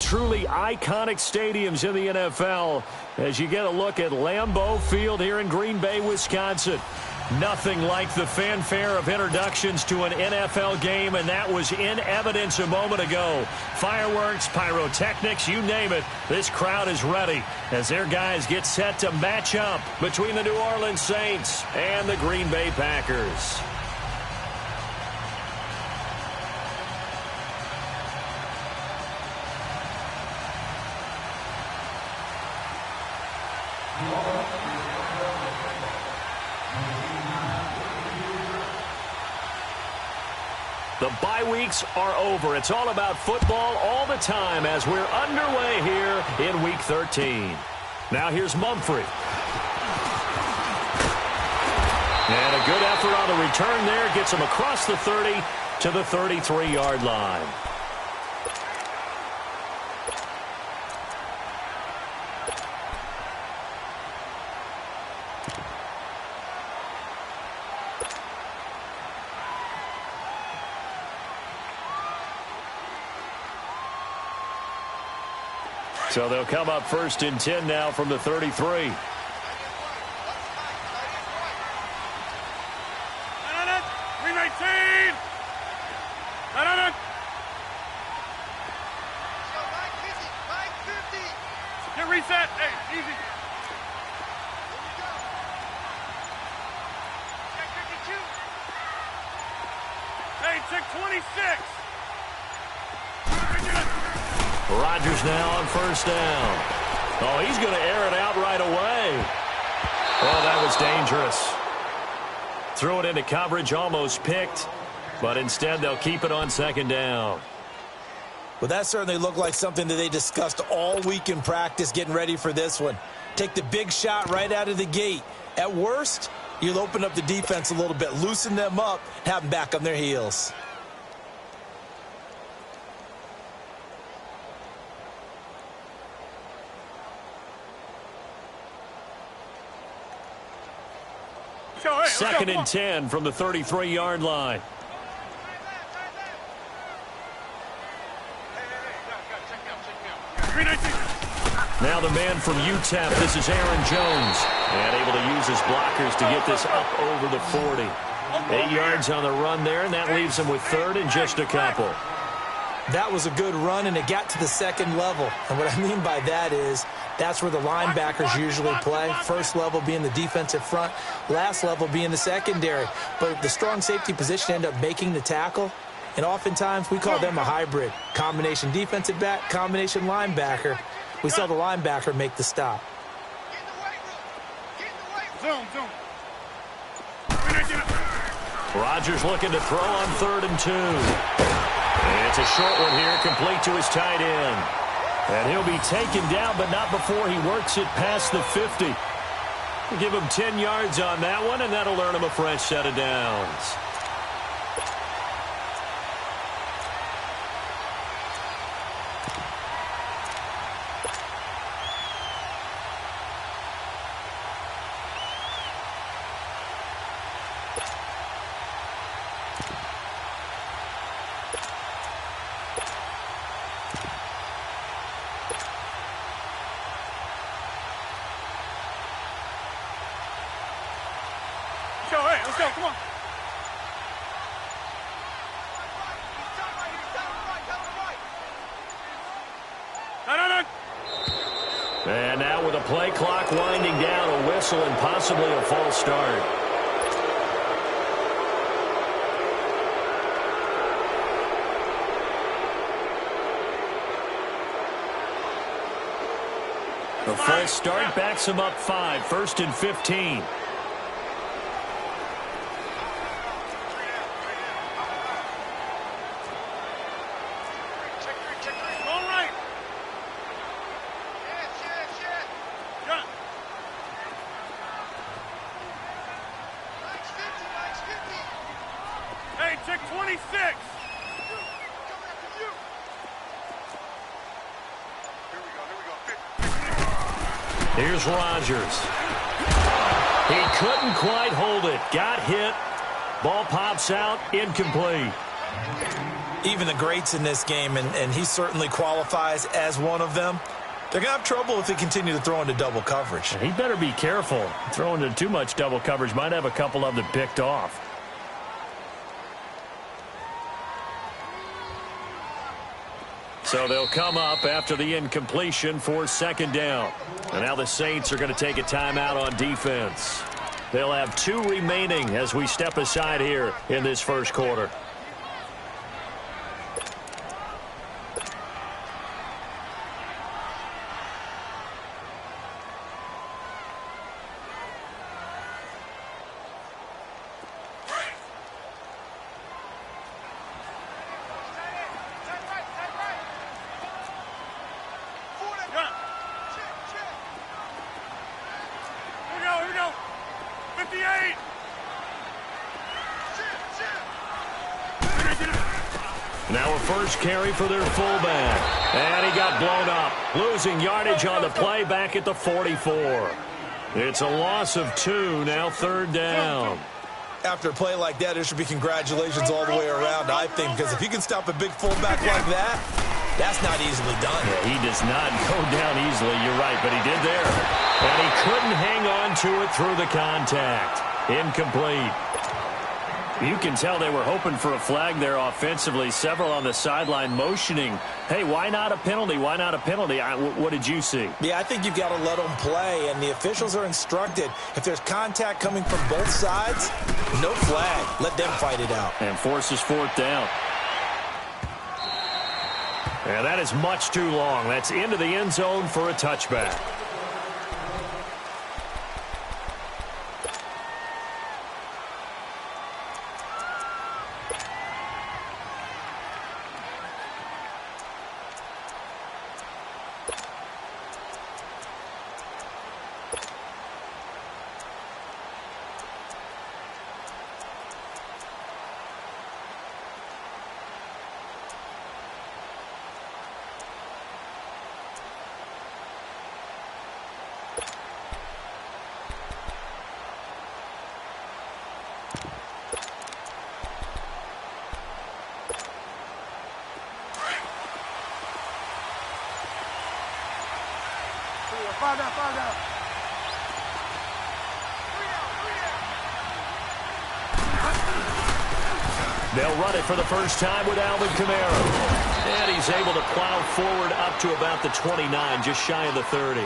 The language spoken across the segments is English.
truly iconic stadiums in the NFL as you get a look at Lambeau Field here in Green Bay, Wisconsin. Nothing like the fanfare of introductions to an NFL game, and that was in evidence a moment ago. Fireworks, pyrotechnics, you name it. This crowd is ready as their guys get set to match up between the New Orleans Saints and the Green Bay Packers. The bye weeks are over. It's all about football all the time as we're underway here in Week 13. Now here's Mumphrey. And a good effort on the return there. Gets him across the 30 to the 33-yard line. So they'll come up 1st and 10 now from the 33. 319. Get reset. Hey, easy. Hey, check 26. Rodgers now on 1st down. Oh, he's going to air it out right away. Oh, that was dangerous. Threw it into coverage, almost picked, but instead they'll keep it on 2nd down. Well, that certainly looked like something that they discussed all week in practice getting ready for this one. Take the big shot right out of the gate. At worst, you'll open up the defense a little bit, loosen them up, have them back on their heels. Second and 10 from the 33-yard line. Now the man from UTEP, this is Aaron Jones. And able to use his blockers to get this up over the 40. 8 yards on the run there, and that leaves him with 3rd and just a couple. That was a good run, and it got to the 2nd level. And what I mean by that is that's where the linebackers usually play. First level being the defensive front, last level being the secondary. But the strong safety position ended up making the tackle, and oftentimes we call them a hybrid. Combination defensive back, combination linebacker. We saw the linebacker make the stop. Zoom. Rodgers looking to throw on 3rd and 2. And it's a short one here, complete to his tight end. And he'll be taken down, but not before he works it past the 50. We'll give him 10 yards on that one, and that'll earn him a fresh set of downs. Let's go, come on. And now with a play clock winding down, a whistle and possibly a false start. The false start backs him up 5, 1st and 15. Check 26. Here's Rodgers. He couldn't quite hold it. Got hit. Ball pops out. Incomplete. Even the greats in this game, and he certainly qualifies as one of them, they're going to have trouble if they continue to throw into double coverage. He better be careful. Throwing into too much double coverage might have a couple of them picked off. So they'll come up after the incompletion for second down. And now the Saints are going to take a timeout on defense. They'll have 2 remaining as we step aside here in this first quarter. Now a first carry for their fullback. And he got blown up. Losing yardage on the play back at the 44. It's a loss of 2, now third down. After a play like that, there should be congratulations all the way around, I think, because if you can stop a big fullback like that, that's not easily done. Yeah, he does not go down easily, you're right, but he did there. And he couldn't hang on to it through the contact. Incomplete. You can tell they were hoping for a flag there offensively. Several on the sideline motioning, hey, why not a penalty? Why not a penalty? What did you see? Yeah, I think you've got to let them play, and the officials are instructed. If there's contact coming from both sides, no flag. Let them fight it out. And forces fourth down. And that is much too long. That's into the end zone for a touchback. Five down. They'll run it for the first time with Alvin Kamara. And he's able to plow forward up to about the 29, just shy of the 30.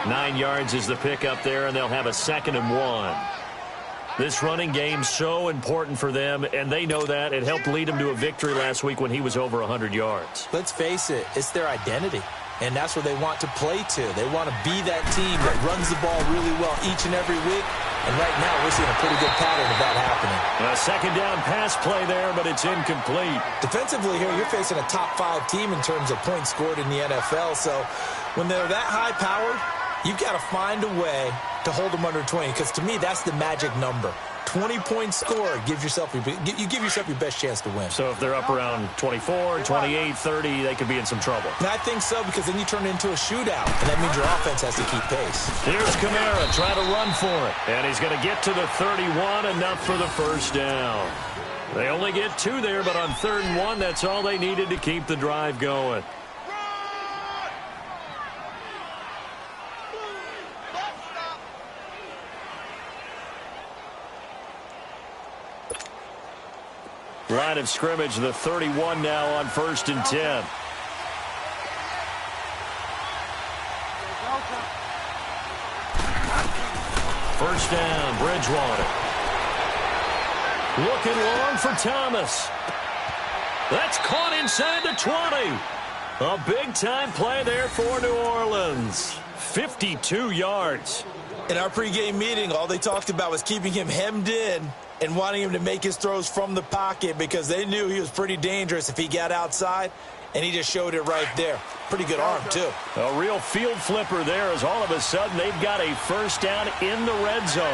9 yards is the pickup there, and they'll have a 2nd and 1. This running game so important for them, and they know that. It helped lead them to a victory last week when he was over 100 yards. Let's face it, it's their identity. And that's where they want to play to. They want to be that team that runs the ball really well each and every week. And right now, we're seeing a pretty good pattern of that happening. A 2nd down pass play there, but it's incomplete. Defensively here, you're facing a top 5 team in terms of points scored in the NFL. So when they're that high-powered, you've got to find a way to hold them under 20. Because to me, that's the magic number. 20-point score gives yourself you give yourself your best chance to win. So if they're up around 24, 28, 30, they could be in some trouble. And I think so, because then you turn it into a shootout, and that means your offense has to keep pace. Here's Kamara trying to run for it, and he's going to get to the 31, enough for the first down. They only get 2 there, but on 3rd and 1, that's all they needed to keep the drive going. Line of scrimmage, the 31 now on 1st and 10. First down, Bridgewater. Looking long for Thomas. That's caught inside the 20. A big-time play there for New Orleans. 52 yards. In our pregame meeting, all they talked about was keeping him hemmed in and wanting him to make his throws from the pocket because they knew he was pretty dangerous if he got outside, and he just showed it right there. Pretty good arm, too. A real field flipper there as all of a sudden they've got a first down in the red zone.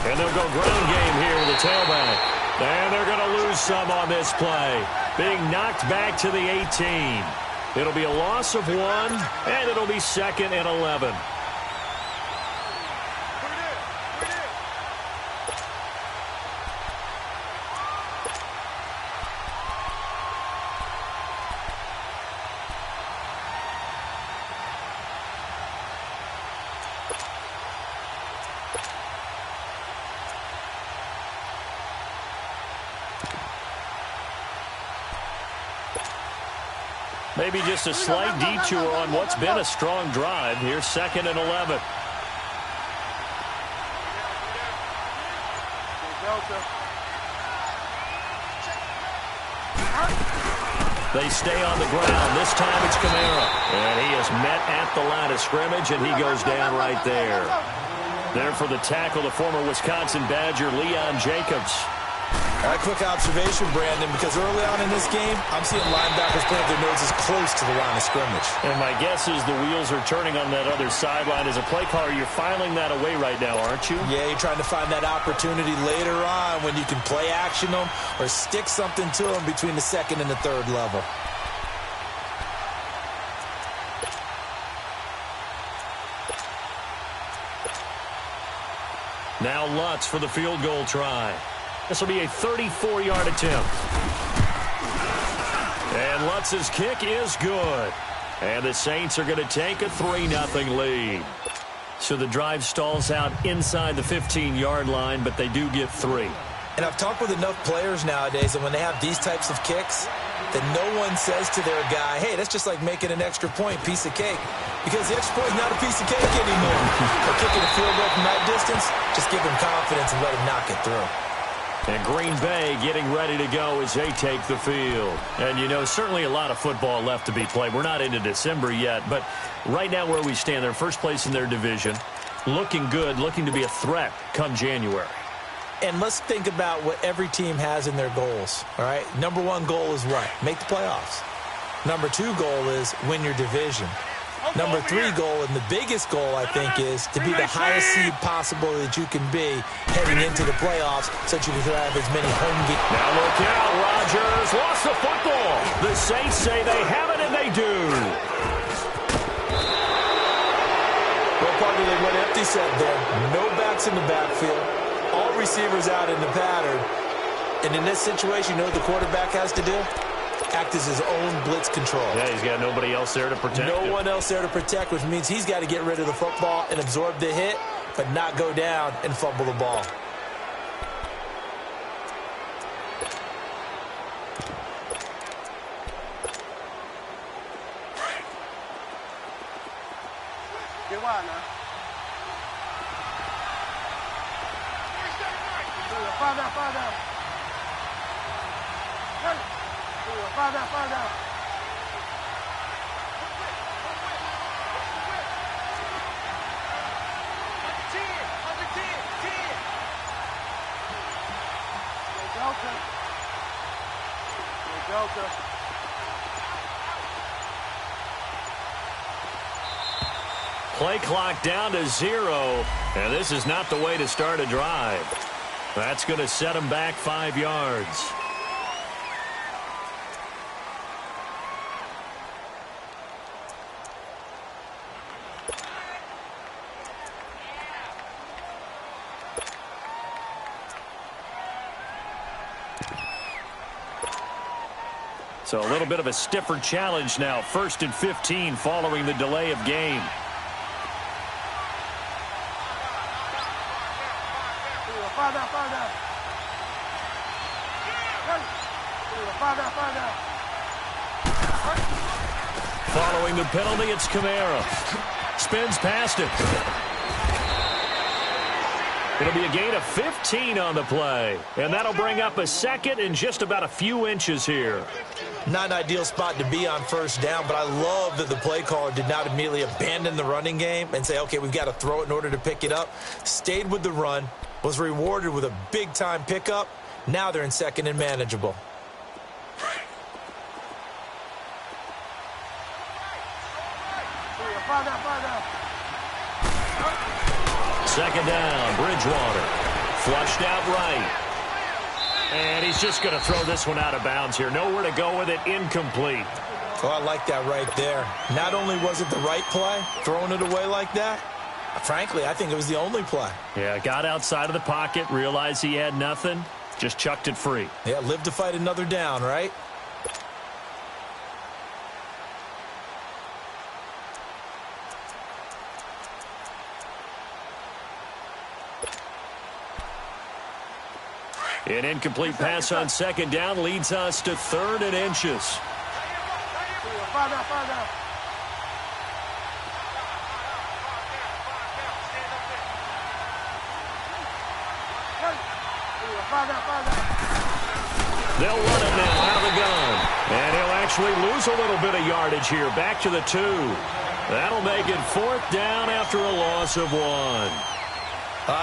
And they'll go ground game here with the tailback. And they're going to lose some on this play. Being knocked back to the 18. It'll be a loss of 1, and it'll be 2nd and 11. Maybe just a slight detour on what's been a strong drive. Here's 2nd and 11. They stay on the ground. This time it's Kamara. And he is met at the line of scrimmage, and he goes down right there. There for the tackle, the former Wisconsin Badger, Leon Jacobs. A quick observation, Brandon, because early on in this game, I'm seeing linebackers plant their noses close to the line of scrimmage. And my guess is the wheels are turning on that other sideline. As a play caller, you're filing that away right now, aren't you? Yeah, you're trying to find that opportunity later on when you can play action them or stick something to them between the 2nd and the 3rd level. Now Lutz for the field goal try. This will be a 34-yard attempt. And Lutz's kick is good. And the Saints are going to take a 3-0 lead. So the drive stalls out inside the 15-yard line, but they do get 3. And I've talked with enough players nowadays that when they have these types of kicks, that no one says to their guy, hey, that's just like making an extra point, piece of cake. Because the extra point is not a piece of cake anymore. Or kicking a field goal from that distance, just give him confidence and let him knock it through. And Green Bay getting ready to go as they take the field. And, you know, certainly a lot of football left to be played. We're not into December yet, but right now where we stand, they're first place in their division, looking good, looking to be a threat come January. And let's think about what every team has in their goals, all right? Number 1 goal is what? Make the playoffs. Number 2 goal is win your division. Number 3 goal, and the biggest goal, I think, is to be the highest seed possible that you can be heading into the playoffs so that you can have as many home games. Now look out, Rodgers lost the football. The Saints say they have it, and they do. Well, partly they went empty set there. No backs in the backfield. All receivers out in the pattern. And in this situation, you know what the quarterback has to do? Act as his own blitz control. Yeah, he's got nobody else there to protect him. No one else there to protect, which means he's got to get rid of the football and absorb the hit, but not go down and fumble the ball. Get wide now. Five down, five down. Five down, five down. Delta. Play clock down to 0, and this is not the way to start a drive. That's going to set him back 5 yards. So a little bit of a stiffer challenge now. 1st and 15 following the delay of game. Five down, five down. Five down, five down. Following the penalty, it's Kamara. Spins past it. It'll be a gain of 15 on the play. And that'll bring up a 2nd and just about a few inches here. Not an ideal spot to be on 1st down, but I love that the play caller did not immediately abandon the running game and say, okay, we've got to throw it in order to pick it up. Stayed with the run, was rewarded with a big-time pickup. Now they're in 2nd and manageable. Five down, five down. 2nd down, Bridgewater. Flushed out right. And he's just going to throw this one out of bounds here. Nowhere to go with it, incomplete. Oh, I like that right there. Not only was it the right play, throwing it away like that, frankly, I think it was the only play. Yeah, got outside of the pocket, realized he had nothing, just chucked it free. Yeah, live to fight another down, right? An incomplete pass on second down leads us to 3rd and inches. Find out, find out. They'll run it now out of the gun. And he'll actually lose a little bit of yardage here. Back to the 2. That'll make it 4th down after a loss of 1.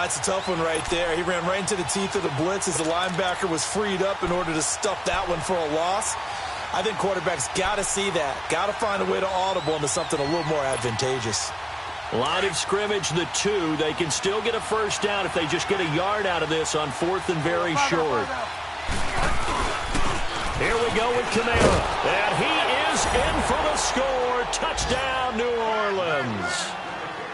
It's a tough one right there. He ran right into the teeth of the blitz as the linebacker was freed up in order to stuff that one for a loss. I think quarterbacks got to see that. Got to find a way to audible into something a little more advantageous. Line of scrimmage, the 2. They can still get a first down if they just get a yard out of this on 4th and very short. Here we go with Kamara. And he is in for the score. Touchdown, New Orleans.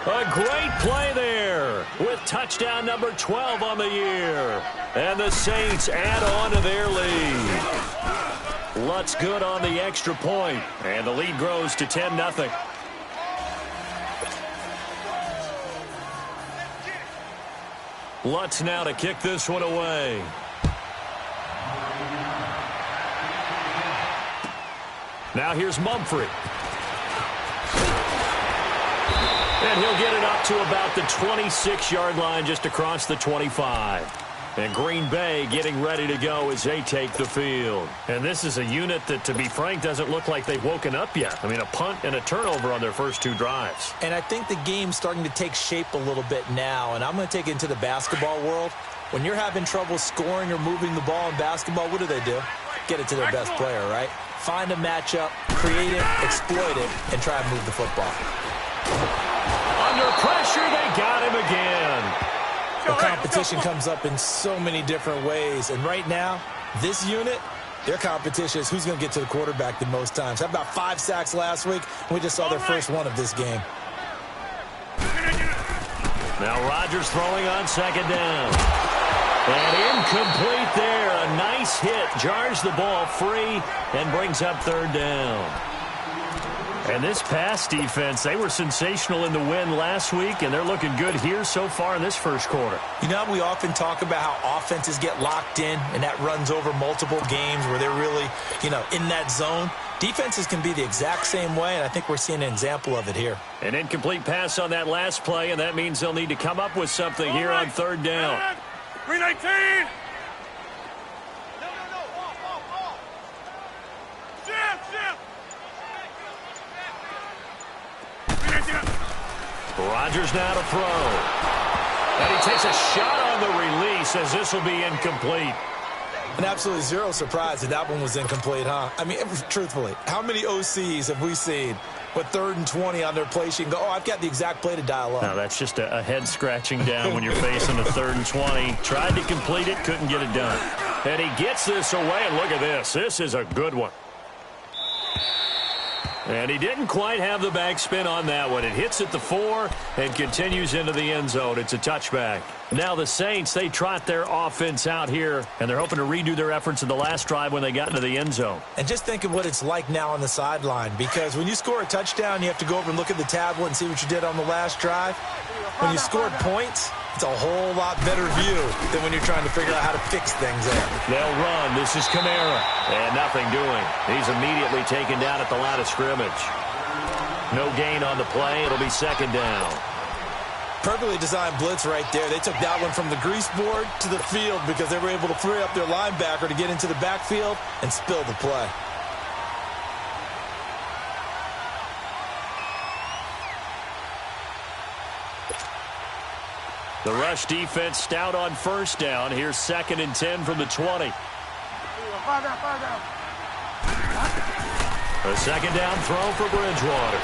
A great play there with touchdown number 12 on the year. And the Saints add on to their lead. Lutz good on the extra point. And the lead grows to 10-0. Lutz now to kick this one away. Now here's Mumphrey. And he'll get it up to about the 26-yard line just across the 25. And Green Bay getting ready to go as they take the field. And this is a unit that, to be frank, doesn't look like they've woken up yet. I mean, a punt and a turnover on their first 2 drives. And I think the game's starting to take shape a little bit now. And I'm going to take it into the basketball world. When you're having trouble scoring or moving the ball in basketball, what do? Get it to their best player, right? Find a matchup, create it, exploit it, and try and move the football. Under pressure, they got him again. The competition comes up in so many different ways. And right now, this unit, their competition is who's going to get to the quarterback the most times. Had about 5 sacks last week, and we just saw their first one of this game. Now Rodgers throwing on second down. And incomplete there. A nice hit. Jars the ball free and brings up 3rd down. And this pass defense, they were sensational in the win last week, and they're looking good here so far in this first quarter. You know, we often talk about how offenses get locked in, and that runs over multiple games where they're really, in that zone. Defenses can be the exact same way, and I think we're seeing an example of it here. An incomplete pass on that last play, and that means they'll need to come up with something here on 3rd down. 319! Rodgers now to throw. And he takes a shot on the release as this will be incomplete. And absolutely zero surprise that one was incomplete, huh? I mean, truthfully, how many OCs have we seen with 3rd and 20 on their play sheet and go, oh, I've got the exact play to dial up? No, that's just a head scratching down when you're facing a 3rd and 20. Tried to complete it, couldn't get it done. And he gets this away, and look at this. This is a good one. And he didn't quite have the backspin on that one. It hits at the 4 and continues into the end zone. It's a touchback. Now the Saints, they trot their offense out here, and they're hoping to redo their efforts in the last drive when they got into the end zone. And just think of what it's like now on the sideline, because when you score a touchdown, you have to go over and look at the tablet and see what you did on the last drive. When you scored points, it's a whole lot better view than when you're trying to figure out how to fix things there. They'll run. This is Kamara. And nothing doing. He's immediately taken down at the line of scrimmage. No gain on the play. It'll be 2nd down. Perfectly designed blitz right there. They took that one from the grease board to the field because they were able to free up their linebacker to get into the backfield and spill the play. The rush defense stout on 1st down. Here's 2nd and 10 from the 20. A 2nd down throw for Bridgewater.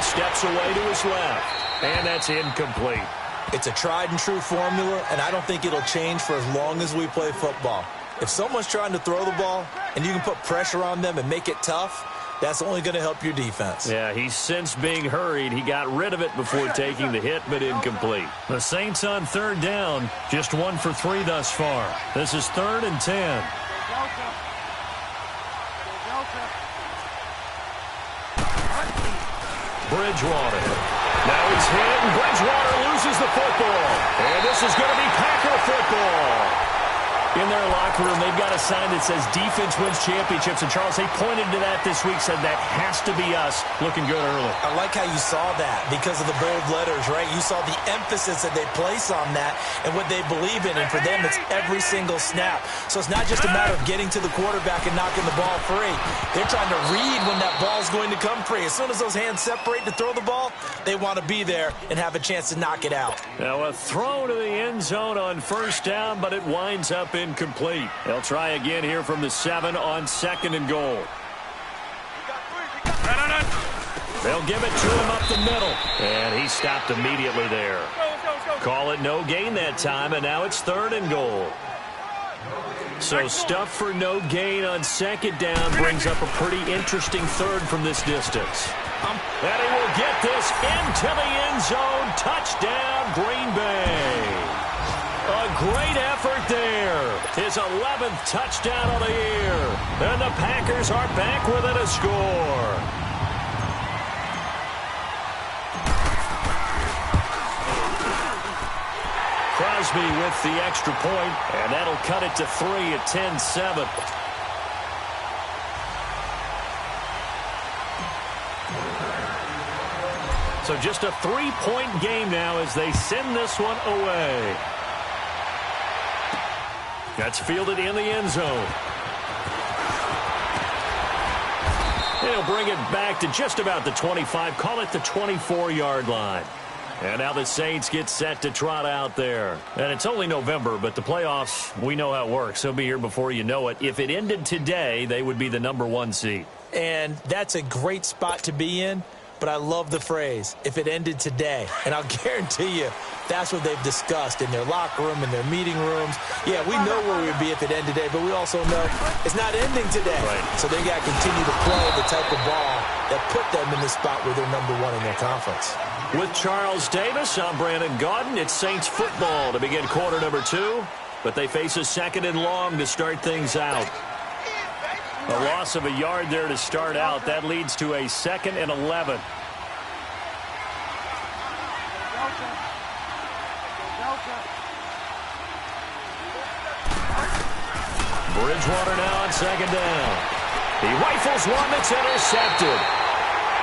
Steps away to his left. And that's incomplete. It's a tried and true formula, and I don't think it'll change for as long as we play football. If someone's trying to throw the ball and you can put pressure on them and make it tough, that's only going to help your defense. Yeah, he's since being hurried. He got rid of it before taking the hit, but incomplete. The Saints on 3rd down, just 1 for 3 thus far. This is 3rd and 10. Bridgewater. Now he's hit, and Bridgewater loses the football. And this is going to be Packer football. In their locker room, they've got a sign that says defense wins championships. And, Charles, they pointed to that this week, said that has to be us. Looking good early. I like how you saw that because of the bold letters, right? You saw the emphasis that they place on that and what they believe in. And for them, it's every single snap. So it's not just a matter of getting to the quarterback and knocking the ball free. They're trying to read when that ball's going to come free. As soon as those hands separate to throw the ball, they want to be there and have a chance to knock it out. Now a throw to the end zone on first down, but it winds up incomplete. They'll try again here from the 7 on 2nd and goal. They'll give it to him up the middle. And he stopped immediately there. Call it no gain that time, and now it's 3rd and goal. So stuff for no gain on 2nd down brings up a pretty interesting 3rd from this distance. And he will get this into the end zone. Touchdown, Green Bay. A great effort there. His 11th touchdown of the year. And the Packers are back within a score. Crosby with the extra point, and that'll cut it to 3 at 10-7. So just a 3-point game now as they send this one away. That's fielded in the end zone. They'll bring it back to just about the 25, call it the 24-yard line. And now the Saints get set to trot out there. And it's only November, but the playoffs, we know how it works. They'll be here before you know it. If it ended today, they would be the #1 seed. And that's a great spot to be in. But I love the phrase, if it ended today. And I'll guarantee you, that's what they've discussed in their locker room, in their meeting rooms. Yeah, we know where we would be if it ended today, but we also know it's not ending today. Right. So they got to continue to play the type of ball that put them in the spot where they're #1 in their conference. With Charles Davis, I'm Brandon Gaudin. It's Saints football to begin quarter number 2. But they face a 2nd and long to start things out. A loss of a yard there to start out. That leads to a 2nd and 11. Bridgewater now on 2nd down. He rifles one that's intercepted.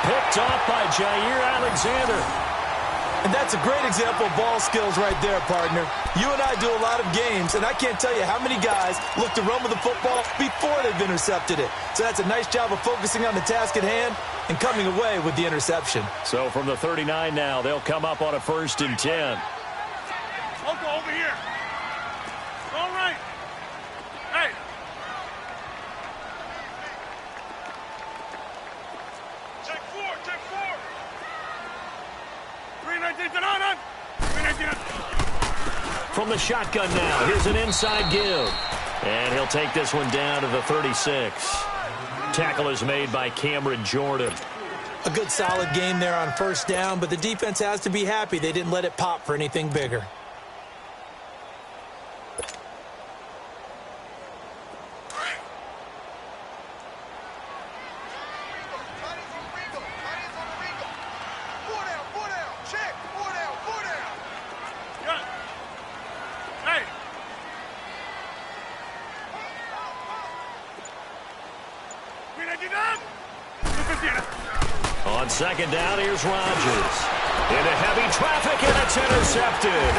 Picked off by Jair Alexander. And that's a great example of ball skills right there, partner. You and I do a lot of games, and I can't tell you how many guys look to run with the football before they've intercepted it. So that's a nice job of focusing on the task at hand and coming away with the interception. So from the 39 now, they'll come up on a 1st and 10. I'll go over here. All right. Hey. Check 4, check 4. 319 on. 319 From the shotgun now, here's an inside give. And he'll take this one down to the 36. Tackle is made by Cameron Jordan. A good solid game there on 1st down, but the defense has to be happy they didn't let it pop for anything bigger. On 2nd down, here's Rodgers. Into heavy traffic, and it's intercepted.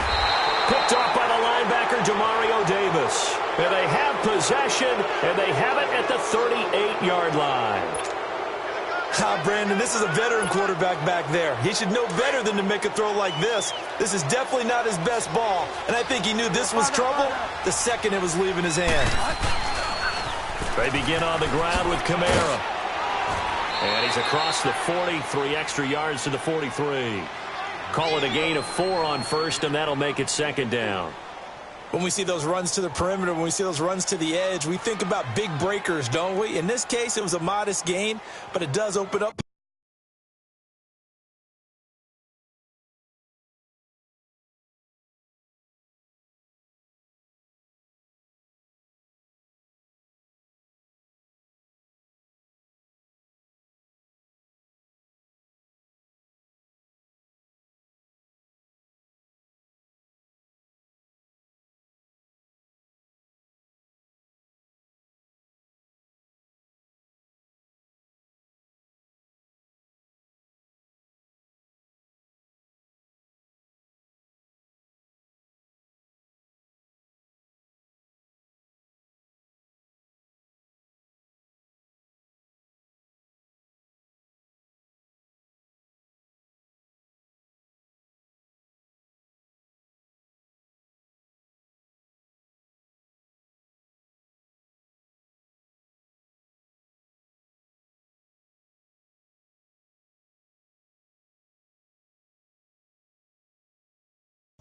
Picked off by the linebacker, Demario Davis. And they have possession, and they have it at the 38-yard line. Brandon, this is a veteran quarterback back there. He should know better than to make a throw like this. This is definitely not his best ball, and I think he knew this was trouble the second it was leaving his hand. They begin on the ground with Kamara. And he's across the 43 extra yards to the 43. Call it a gain of 4 on 1st, and that'll make it 2nd down. When we see those runs to the perimeter, when we see those runs to the edge, we think about big breakers, don't we? In this case, it was a modest gain, but it does open up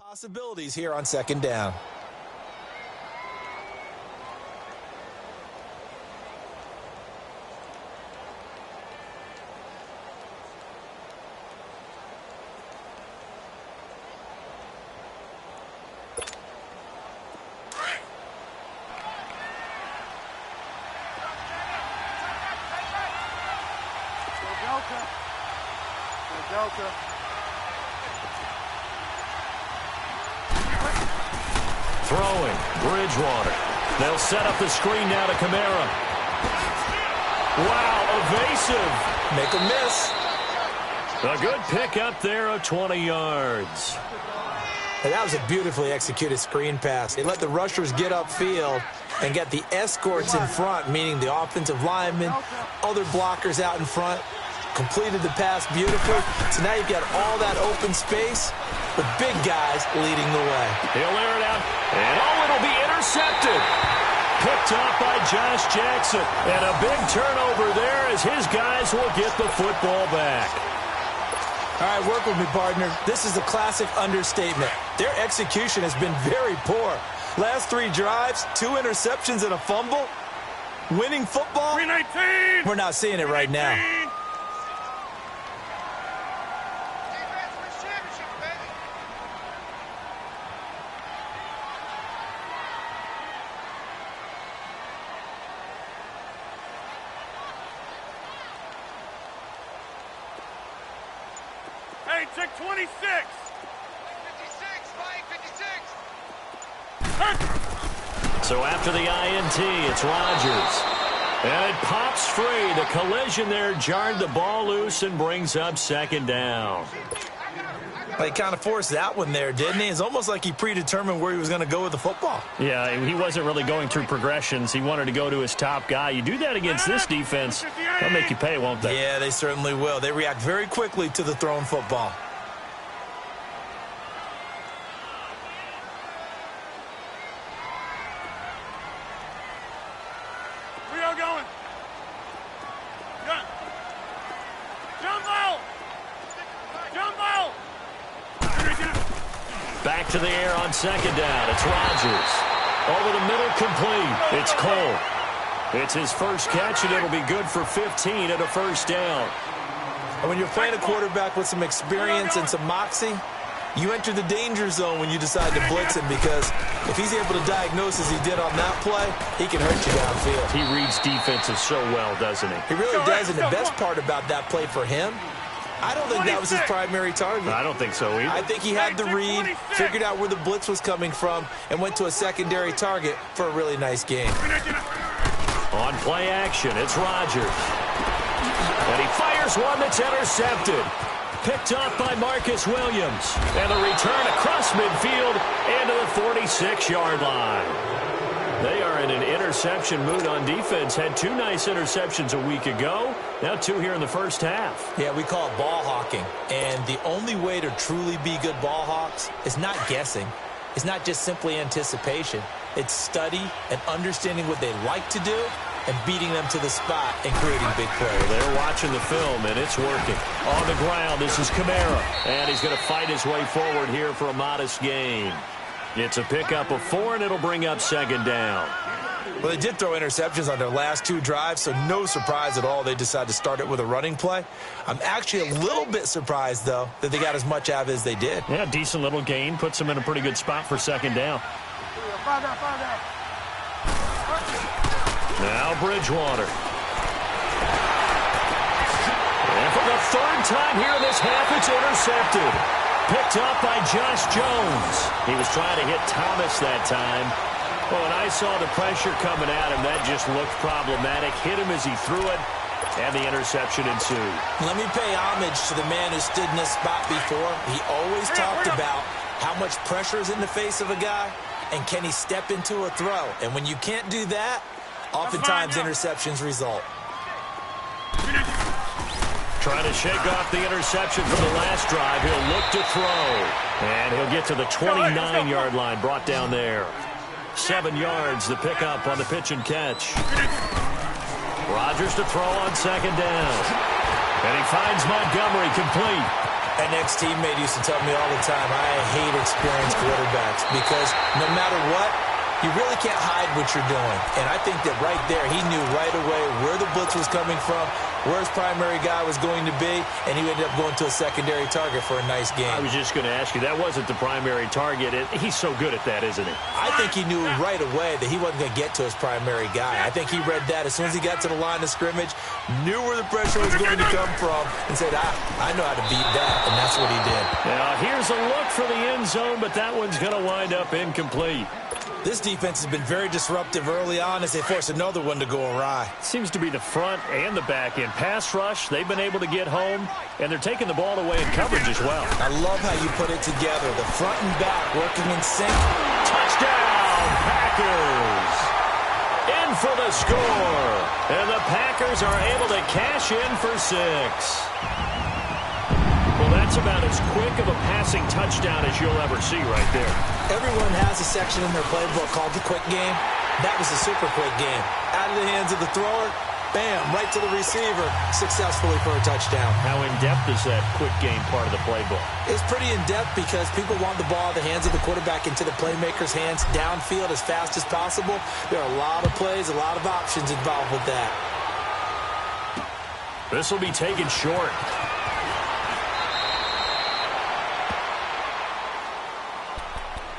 Possibilities here on second down. Delta. Throwing, Bridgewater. They'll set up the screen now to Kamara. Wow, evasive. Make a miss. A good pick up there of 20 yards. And that was a beautifully executed screen pass. They let the rushers get upfield and get the escorts in front, meaning the offensive linemen, other blockers out in front. Completed the pass beautifully. So now you've got all that open space with big guys leading the way. He'll air it out. And it'll be intercepted. Picked up by Josh Jackson. And a big turnover there as his guys will get the football back. All right, work with me, partner. This is a classic understatement. Their execution has been very poor. Last 3 drives, 2 interceptions and a fumble. Winning football? 319! We're not seeing it right now. Hey, check 26! 56, Mike, 56! So after the INT, it's Rodgers. And it pops free. The collision there jarred the ball loose and brings up second down. He kind of forced that one there, didn't he? It's almost like he predetermined where he was going to go with the football. Yeah, he wasn't really going through progressions. He wanted to go to his top guy. You do that against this defense, they'll make you pay, won't they? Yeah, they certainly will. They react very quickly to the thrown football. We are going. Jumbo! Jumbo! Back to the air on second down. It's Rodgers. Over the middle, complete. It's Cole. It's his first catch, and it'll be good for 15 at a first down. And when you're playing a quarterback with some experience and some moxie, you enter the danger zone when you decide to blitz him, because if he's able to diagnose as he did on that play, he can hurt you downfield. He reads defenses so well, doesn't he? He really does, and the best part about that play for him, I don't think that was his primary target. I don't think so either. I think he had the read, figured out where the blitz was coming from, and went to a secondary target for a really nice game. On play action, it's Rodgers. And he fires one that's intercepted. Picked up by Marcus Williams. And a return across midfield into the 46-yard line. They are in an interception mood on defense. Had 2 nice interceptions a week ago. Now 2 here in the first half. Yeah, we call it ball hawking. And the only way to truly be good ball hawks is not guessing. It's not just simply anticipation. It's study and understanding what they like to do and beating them to the spot and creating big plays. They're watching the film, and it's working. On the ground, this is Kamara. And he's going to fight his way forward here for a modest gain. It's a pickup of 4, and it'll bring up second down. Well, they did throw interceptions on their last 2 drives, so no surprise at all they decided to start it with a running play. I'm actually a little bit surprised, though, that they got as much out of it as they did. Yeah, decent little gain. Puts them in a pretty good spot for second down. Now Bridgewater. And for the 3rd time here in this half, it's intercepted. Picked up by Josh Jones. He was trying to hit Thomas that time. Well, when I saw the pressure coming at him, that just looked problematic. Hit him as he threw it, and the interception ensued. Let me pay homage to the man who stood in this spot before. He always talked about how much pressure is in the face of a guy, and can he step into a throw. And when you can't do that, oftentimes interceptions result. Trying to shake off the interception from the last drive. He'll look to throw. And he'll get to the 29-yard line, brought down there. 7 yards, the pickup on the pitch and catch. Rodgers to throw on second down. And he finds Montgomery complete. An ex-teammate used to tell me all the time, I hate experienced quarterbacks because no matter what, you really can't hide what you're doing. And I think that right there, he knew right away where the blitz was coming from, where his primary guy was going to be, and he ended up going to a secondary target for a nice game. I was just going to ask you, that wasn't the primary target. He's so good at that, isn't he? I think he knew right away that he wasn't going to get to his primary guy. I think he read that as soon as he got to the line of scrimmage, knew where the pressure was going to come from, and said, I know how to beat that, and that's what he did. Now, here's a look for the end zone, but that one's going to wind up incomplete. This defense has been very disruptive early on as they force another one to go awry. Seems to be the front and the back end. Pass rush, they've been able to get home, and they're taking the ball away in coverage as well. I love how you put it together. The front and back working in sync. Touchdown, Packers! In for the score. And the Packers are able to cash in for 6. Well, that's about as quick of a passing touchdown as you'll ever see right there. Everyone has a section in their playbook called the quick game. That was a super quick game. Out of the hands of the thrower, bam, right to the receiver, successfully for a touchdown. How in-depth is that quick game part of the playbook? It's pretty in-depth because people want the ball out of the hands of the quarterback into the playmaker's hands downfield as fast as possible. There are a lot of plays, a lot of options involved with that. This will be taken short.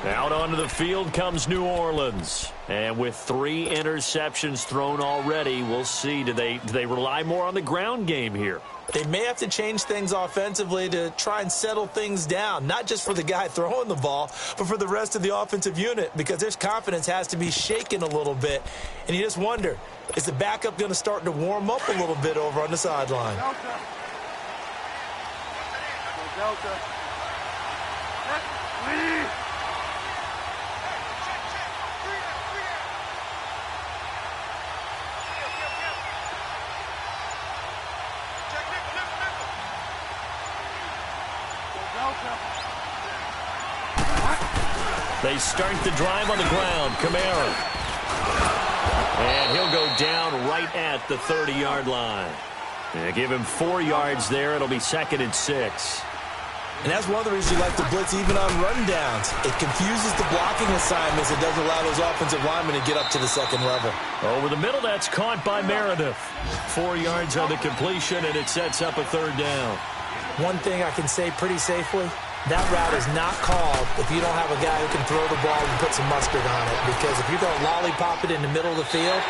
Out onto the field comes New Orleans. And with 3 interceptions thrown already, we'll see. Do they rely more on the ground game here? They may have to change things offensively to try and settle things down, not just for the guy throwing the ball, but for the rest of the offensive unit, because their confidence has to be shaken a little bit. And you just wonder, is the backup going to start to warm up a little bit over on the sideline? Delta. Lead. They start the drive on the ground. Kamara. And he'll go down right at the 30-yard line. And give him 4 yards there. It'll be 2nd and 6. And that's one of the reasons you like to blitz even on rundowns. It confuses the blocking assignments. It doesn't allow those offensive linemen to get up to the second level. Over the middle, that's caught by Meredith. 4 yards on the completion, and it sets up a 3rd down. One thing I can say pretty safely, that route is not called if you don't have a guy who can throw the ball and put some mustard on it. Because if you're going to lollipop it in the middle of the field,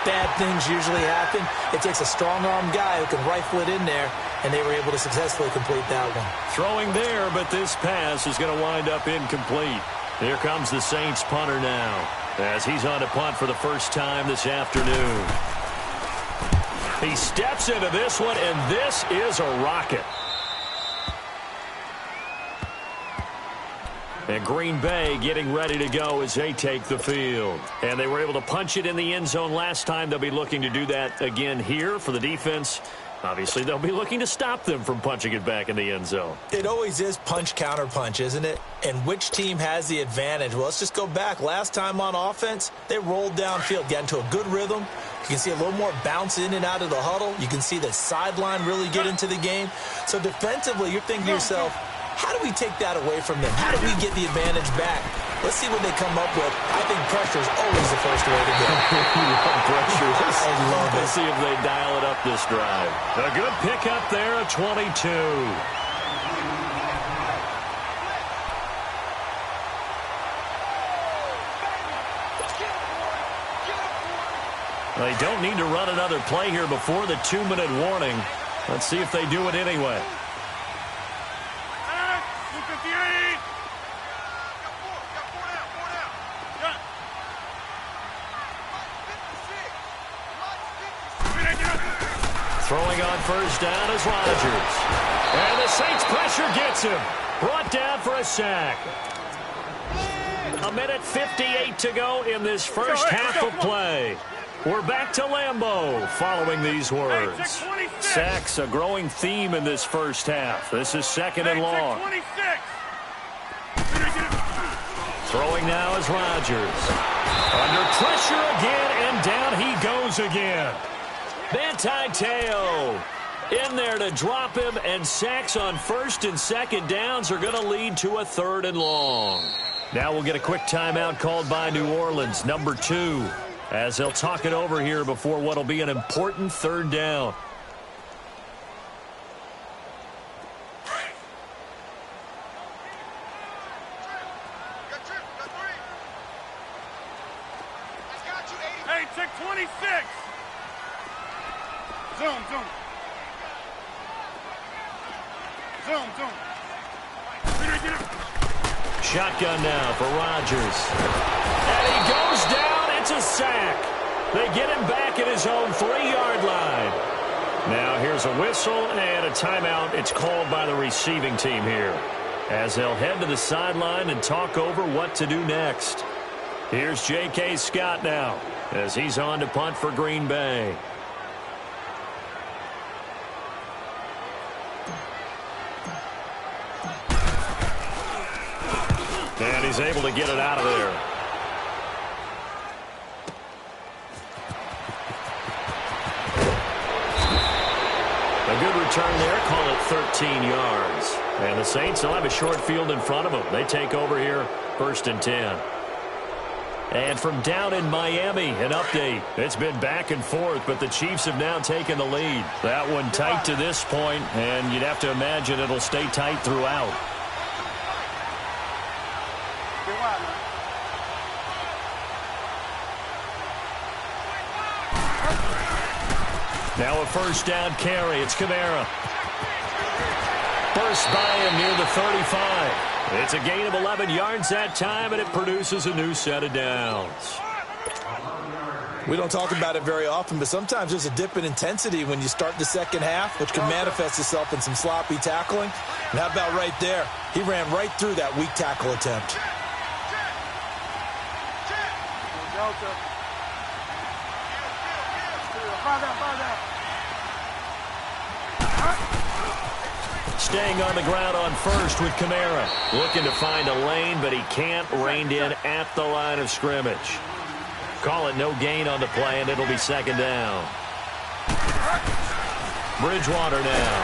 bad things usually happen. It takes a strong-arm guy who can rifle it in there, and they were able to successfully complete that one. Throwing there, but this pass is going to wind up incomplete. Here comes the Saints punter now, as he's on to punt for the first time this afternoon. He steps into this one, and this is a rocket. And Green Bay getting ready to go as they take the field. And they were able to punch it in the end zone last time. They'll be looking to do that again here for the defense. Obviously, they'll be looking to stop them from punching it back in the end zone. It always is punch-counter-punch, isn't it? And which team has the advantage? Well, let's just go back. Last time on offense, they rolled downfield, got into a good rhythm. You can see a little more bounce in and out of the huddle. You can see the sideline really get into the game. So defensively, you're thinking to yourself, how do we take that away from them? How do we get the advantage back? Let's see what they come up with. I think pressure is always the first way to go. Pressure. I love it. Let's see if they dial it up this drive. A good pickup there, a 22. They don't need to run another play here before the 2-minute warning. Let's see if they do it anyway. Throwing on first down is Rodgers. And the Saints pressure gets him. Brought down for a sack. 1:58 to go in this first half of play. We're back to Lambeau following these words. Sacks a growing theme in this first half. This is 2nd and long. Throwing now is Rodgers. Under pressure again, and down he goes again. Manti Te'o. In there to drop him, and sacks on first and second downs are going to lead to a 3rd and long. Now we'll get a quick timeout called by New Orleans, number 2, as they'll talk it over here before what will be an important 3rd down. Hey, check 26. Zoom, zoom. Zoom, zoom. Shotgun now for Rodgers. And he goes down. It's a sack. They get him back at his own 3-yard line. Now here's a whistle and a timeout. It's called by the receiving team here, as they'll head to the sideline and talk over what to do next. Here's J.K. Scott now, as he's on to punt for Green Bay. And he's able to get it out of there. A good return there. Call it 13 yards. And the Saints will have a short field in front of them. They take over here, 1st and 10. And from down in Miami, an update. It's been back and forth, but the Chiefs have now taken the lead. That one tight to this point, and you'd have to imagine it'll stay tight throughout. Now a 1st down carry. It's Kamara. Burst by him near the 35. It's a gain of 11 yards that time, and it produces a new set of downs. We don't talk about it very often, but sometimes there's a dip in intensity when you start the second half, which can manifest itself in some sloppy tackling. And how about right there? He ran right through that weak tackle attempt. Staying on the ground on 1st with Kamara. Looking to find a lane, but he can't. Reined in at the line of scrimmage. Call it no gain on the play, and it'll be 2nd down. Bridgewater now.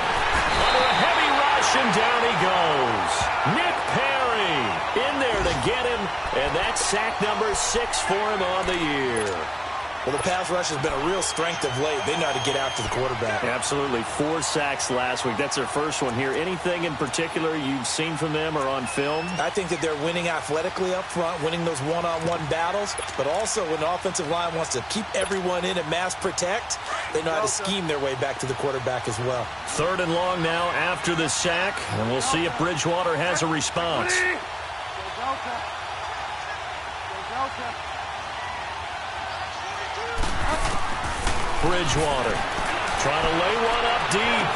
Under a heavy rush, and down he goes. Nick Perry in there to get him, and that's sack number 6 for him on the year. Well, the pass rush has been a real strength of late. They know how to get after the quarterback. Absolutely. 4 sacks last week. That's their first one here. Anything in particular you've seen from them or on film? I think that they're winning athletically up front, winning those one-on-one battles, but also when the offensive line wants to keep everyone in and mass protect, they know how to scheme their way back to the quarterback as well. 3rd and long now after the sack, and we'll see if Bridgewater has a response. Bridgewater trying to lay one up deep.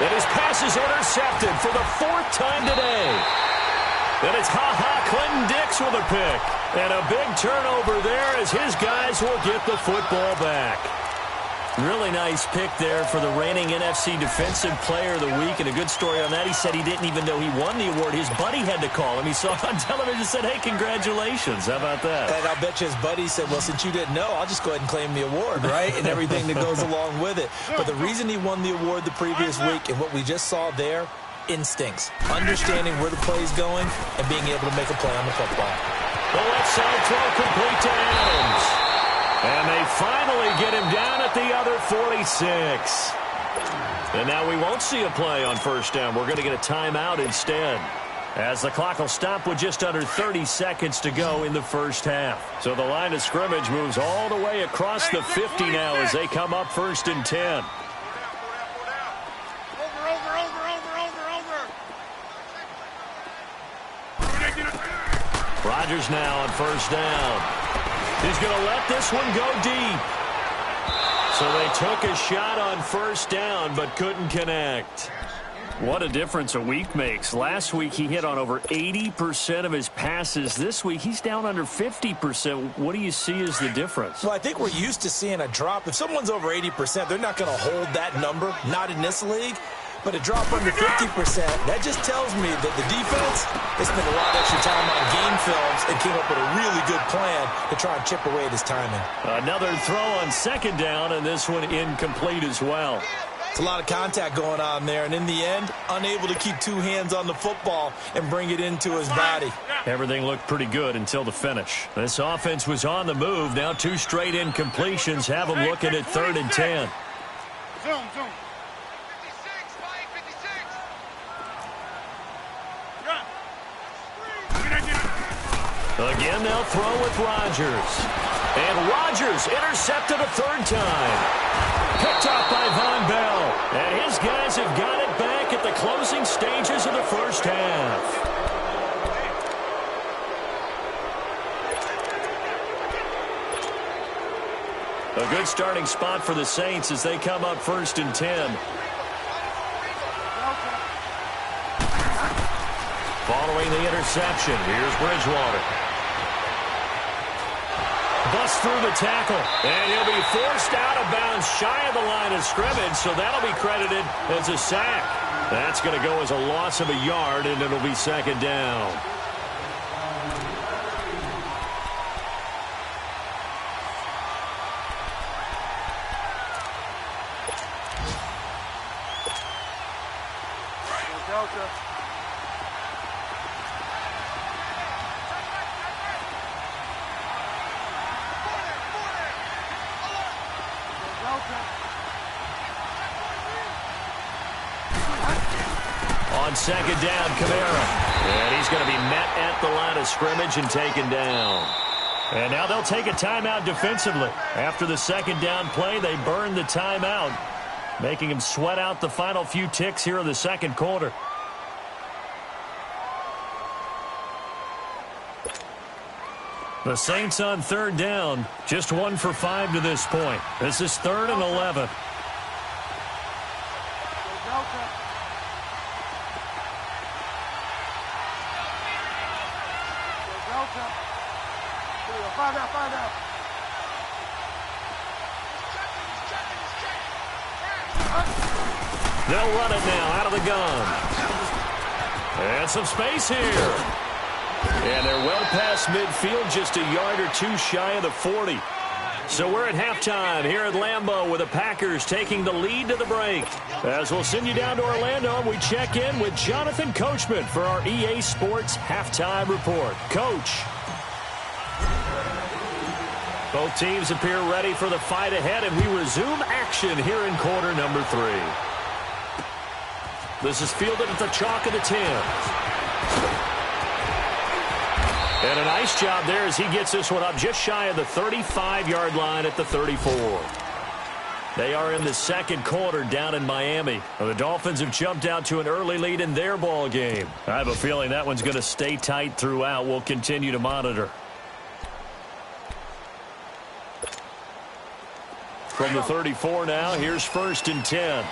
And his pass is intercepted for the 4th time today. Then it's Clinton Dix with a pick. And a big turnover there as his guys will get the football back. Really nice pick there for the reigning NFC Defensive Player of the Week. And a good story on that. He said he didn't even know he won the award. His buddy had to call him. He saw it on television and said, hey, congratulations. How about that? And I'll bet you his buddy said, well, since you didn't know, I'll just go ahead and claim the award, right? And everything that goes along with it. But the reason he won the award the previous week and what we just saw there, instincts. Understanding where the play is going and being able to make a play on the football. The left side throw complete to Adams. And they finally get him down at the other 46. And now we won't see a play on 1st down. We're going to get a timeout instead, as the clock will stop with just under 30 seconds to go in the 1st half. So the line of scrimmage moves all the way across the 50 now as they come up 1st and 10. Rodgers now on 1st down. He's going to let this one go deep. So they took a shot on 1st down but couldn't connect. What a difference a week makes. Last week he hit on over 80% of his passes. This week he's down under 50%. What do you see as the difference? Well, I think we're used to seeing a drop. If someone's over 80%, they're not going to hold that number, not in this league. But a drop under 50%, that just tells me that the defense has spent a lot of extra time on game films and came up with a really good plan to try and chip away at his timing. Another throw on 2nd down, and this one incomplete as well. It's a lot of contact going on there, and in the end, unable to keep two hands on the football and bring it into his body. Everything looked pretty good until the finish. This offense was on the move. Now 2 straight incompletions have them looking at 3rd and 10. Zoom, zoom. Again, they'll throw with Rodgers. And Rodgers intercepted a 3rd time. Picked off by Von Bell. And his guys have got it back at the closing stages of the first half. A good starting spot for the Saints as they come up 1st and 10. Following the interception, here's Bridgewater. Busts through the tackle, and he'll be forced out of bounds shy of the line of scrimmage, so that'll be credited as a sack. That's going to go as a loss of a yard, and it'll be 2nd down. On 2nd down, Kamara. And he's going to be met at the line of scrimmage and taken down. And now they'll take a timeout defensively. After the 2nd down play, they burn the timeout, making him sweat out the final few ticks here in the 2nd quarter. The Saints on 3rd down, just 1 for 5 to this point. This is 3rd and 11. Find out. They'll run it now out of the gun. And some space here. And they're well past midfield, just a yard or 2 shy of the 40. So we're at halftime here at Lambeau with the Packers taking the lead to the break. As we'll send you down to Orlando, and we check in with Jonathan Coachman for our EA Sports Halftime Report. Coach. Both teams appear ready for the fight ahead, and we resume action here in quarter number 3. This is fielded at the chalk of the 10. And a nice job there as he gets this one up just shy of the 35-yard line at the 34. They are in the 2nd quarter down in Miami. The Dolphins have jumped out to an early lead in their ball game. I have a feeling that one's going to stay tight throughout. We'll continue to monitor. From the 34 now, here's 1st and 10.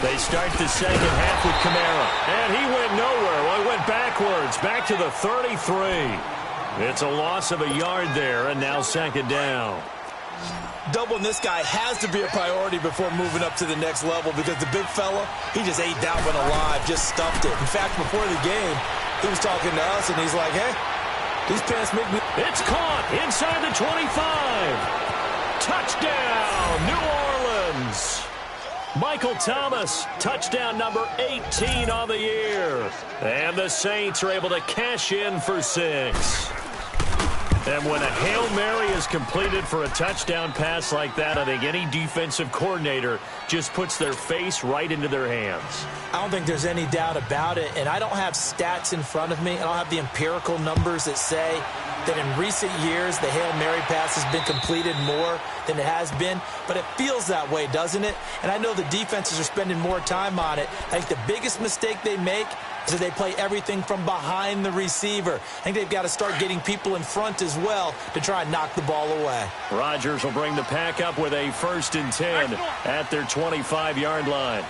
They start the 2nd half with Kamara. And he went nowhere. Well, he went backwards, back to the 33. It's a loss of a yard there, and now 2nd down. Doubling this guy has to be a priority before moving up to the next level because the big fella, he just ate that one alive, just stuffed it. In fact, before the game, he was talking to us, and he's like, hey, these pants make me... It's caught inside the 25. Touchdown, New Orleans. Michael Thomas, touchdown number 18 on the year. And the Saints are able to cash in for 6. And when a Hail Mary is completed for a touchdown pass like that, I think any defensive coordinator just puts their face right into their hands. I don't think there's any doubt about it, and I don't have stats in front of me. I don't have the empirical numbers that say that in recent years the Hail Mary pass has been completed more than it has been, but it feels that way, doesn't it? And I know the defenses are spending more time on it. I think the biggest mistake they make is that they play everything from behind the receiver. I think they've got to start getting people in front as well to try and knock the ball away. Rodgers will bring the pack up with a 1st and 10 at their 25-yard line.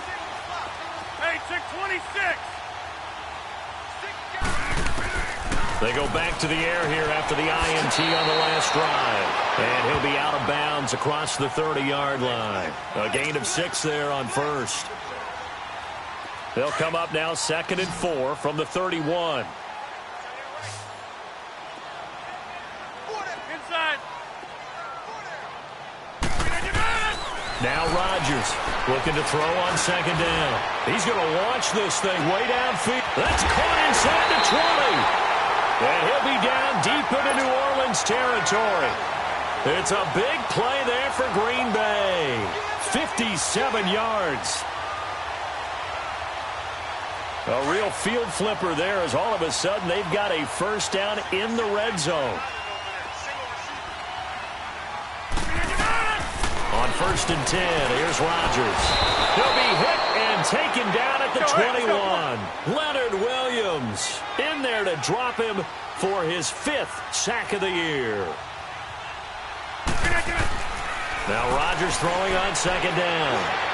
Hey, 626. They go back to the air here after the INT on the last drive. And he'll be out of bounds across the 30-yard line. A gain of 6 there on 1st. They'll come up now 2nd and 4 from the 31. Inside. Now Rodgers looking to throw on second down. He's going to launch this thing way downfield. That's caught inside the 20. And he'll be down deep into New Orleans territory. It's a big play there for Green Bay. 57 yards. A real field flipper there as all of a sudden they've got a first down in the red zone. On 1st and 10, here's Rodgers. He'll be hit and taken down at the 21. Leonard Williams in there to drop him for his 5th sack of the year. Now Rodgers throwing on second down.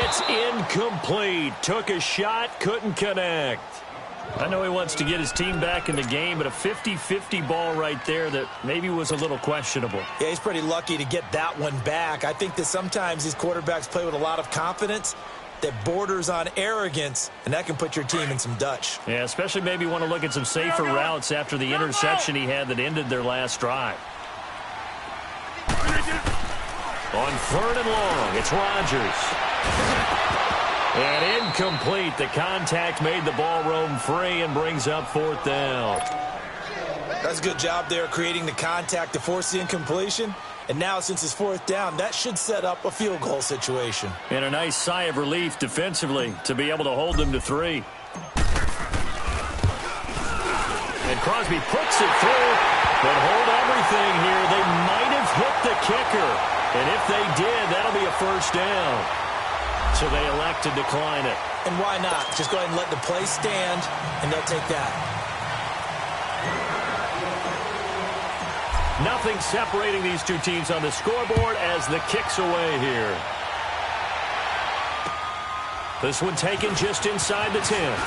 It's incomplete. Took a shot, couldn't connect. I know he wants to get his team back in the game, but a 50-50 ball right there that maybe was a little questionable. Yeah, he's pretty lucky to get that one back. I think that sometimes these quarterbacks play with a lot of confidence that borders on arrogance, and that can put your team in some Dutch. Yeah, especially maybe want to look at some safer routes after the interception he had that ended their last drive. On 3rd and long, it's Rodgers. And incomplete. The contact made the ball roam free and brings up 4th down. That's a good job there creating the contact to force the incompletion. And now since it's 4th down, that should set up a field goal situation. And a nice sigh of relief defensively to be able to hold them to 3. And Crosby puts it through. But hold everything here. They might have hit the kicker. And if they did, that'll be a first down. So they elect to decline it. And why not? Just go ahead and let the play stand, and they'll take that. Nothing separating these two teams on the scoreboard as the kick's away here. This one taken just inside the 10.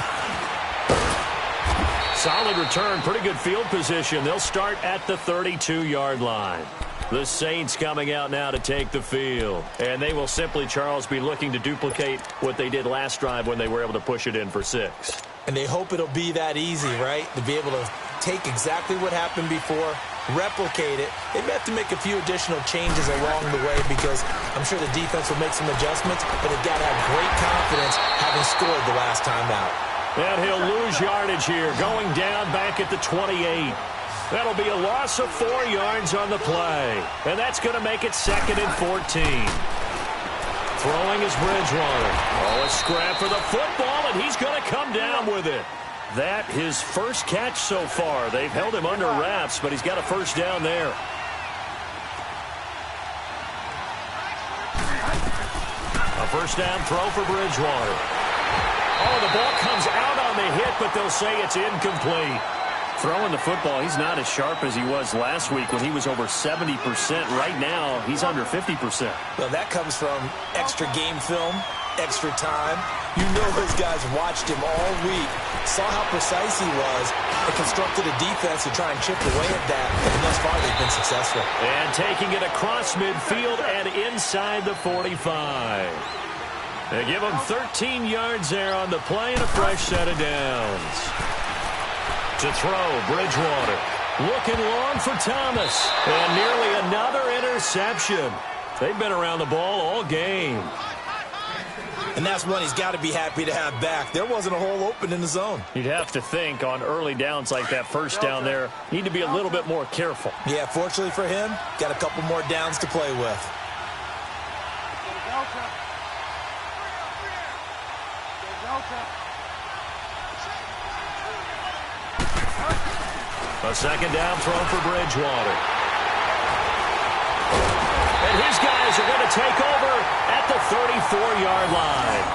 Solid return, pretty good field position. They'll start at the 32-yard line. The Saints coming out now to take the field. And they will simply, Charles, be looking to duplicate what they did last drive when they were able to push it in for 6. And they hope it'll be that easy, right? To be able to take exactly what happened before, replicate it. They may have to make a few additional changes along the way because I'm sure the defense will make some adjustments, but they've got to have great confidence having scored the last time out. And he'll lose yardage here, going down back at the 28. That'll be a loss of 4 yards on the play. And that's going to make it 2nd and 14. Throwing is Bridgewater. Oh, a scrap for the football, and he's going to come down with it. That his first catch so far. They've held him under wraps, but he's got a first down there. A first down throw for Bridgewater. Oh, the ball comes out on the hit, but they'll say it's incomplete. Throwing the football, he's not as sharp as he was last week when he was over 70%. Right now, he's under 50%. Well, that comes from extra game film, extra time. You know those guys watched him all week, saw how precise he was, and constructed a defense to try and chip away at that. And thus far, they've been successful. And taking it across midfield and inside the 45. They give him 13 yards there on the play and a fresh set of downs. To throw, Bridgewater. Looking long for Thomas. And nearly another interception. They've been around the ball all game. And that's one he's got to be happy to have back. There wasn't a hole open in the zone. You'd have to think on early downs like that first down there, need to be a little bit more careful. Yeah, fortunately for him, got a couple more downs to play with. A second down throw for Bridgewater. And his guys are going to take over at the 34-yard line.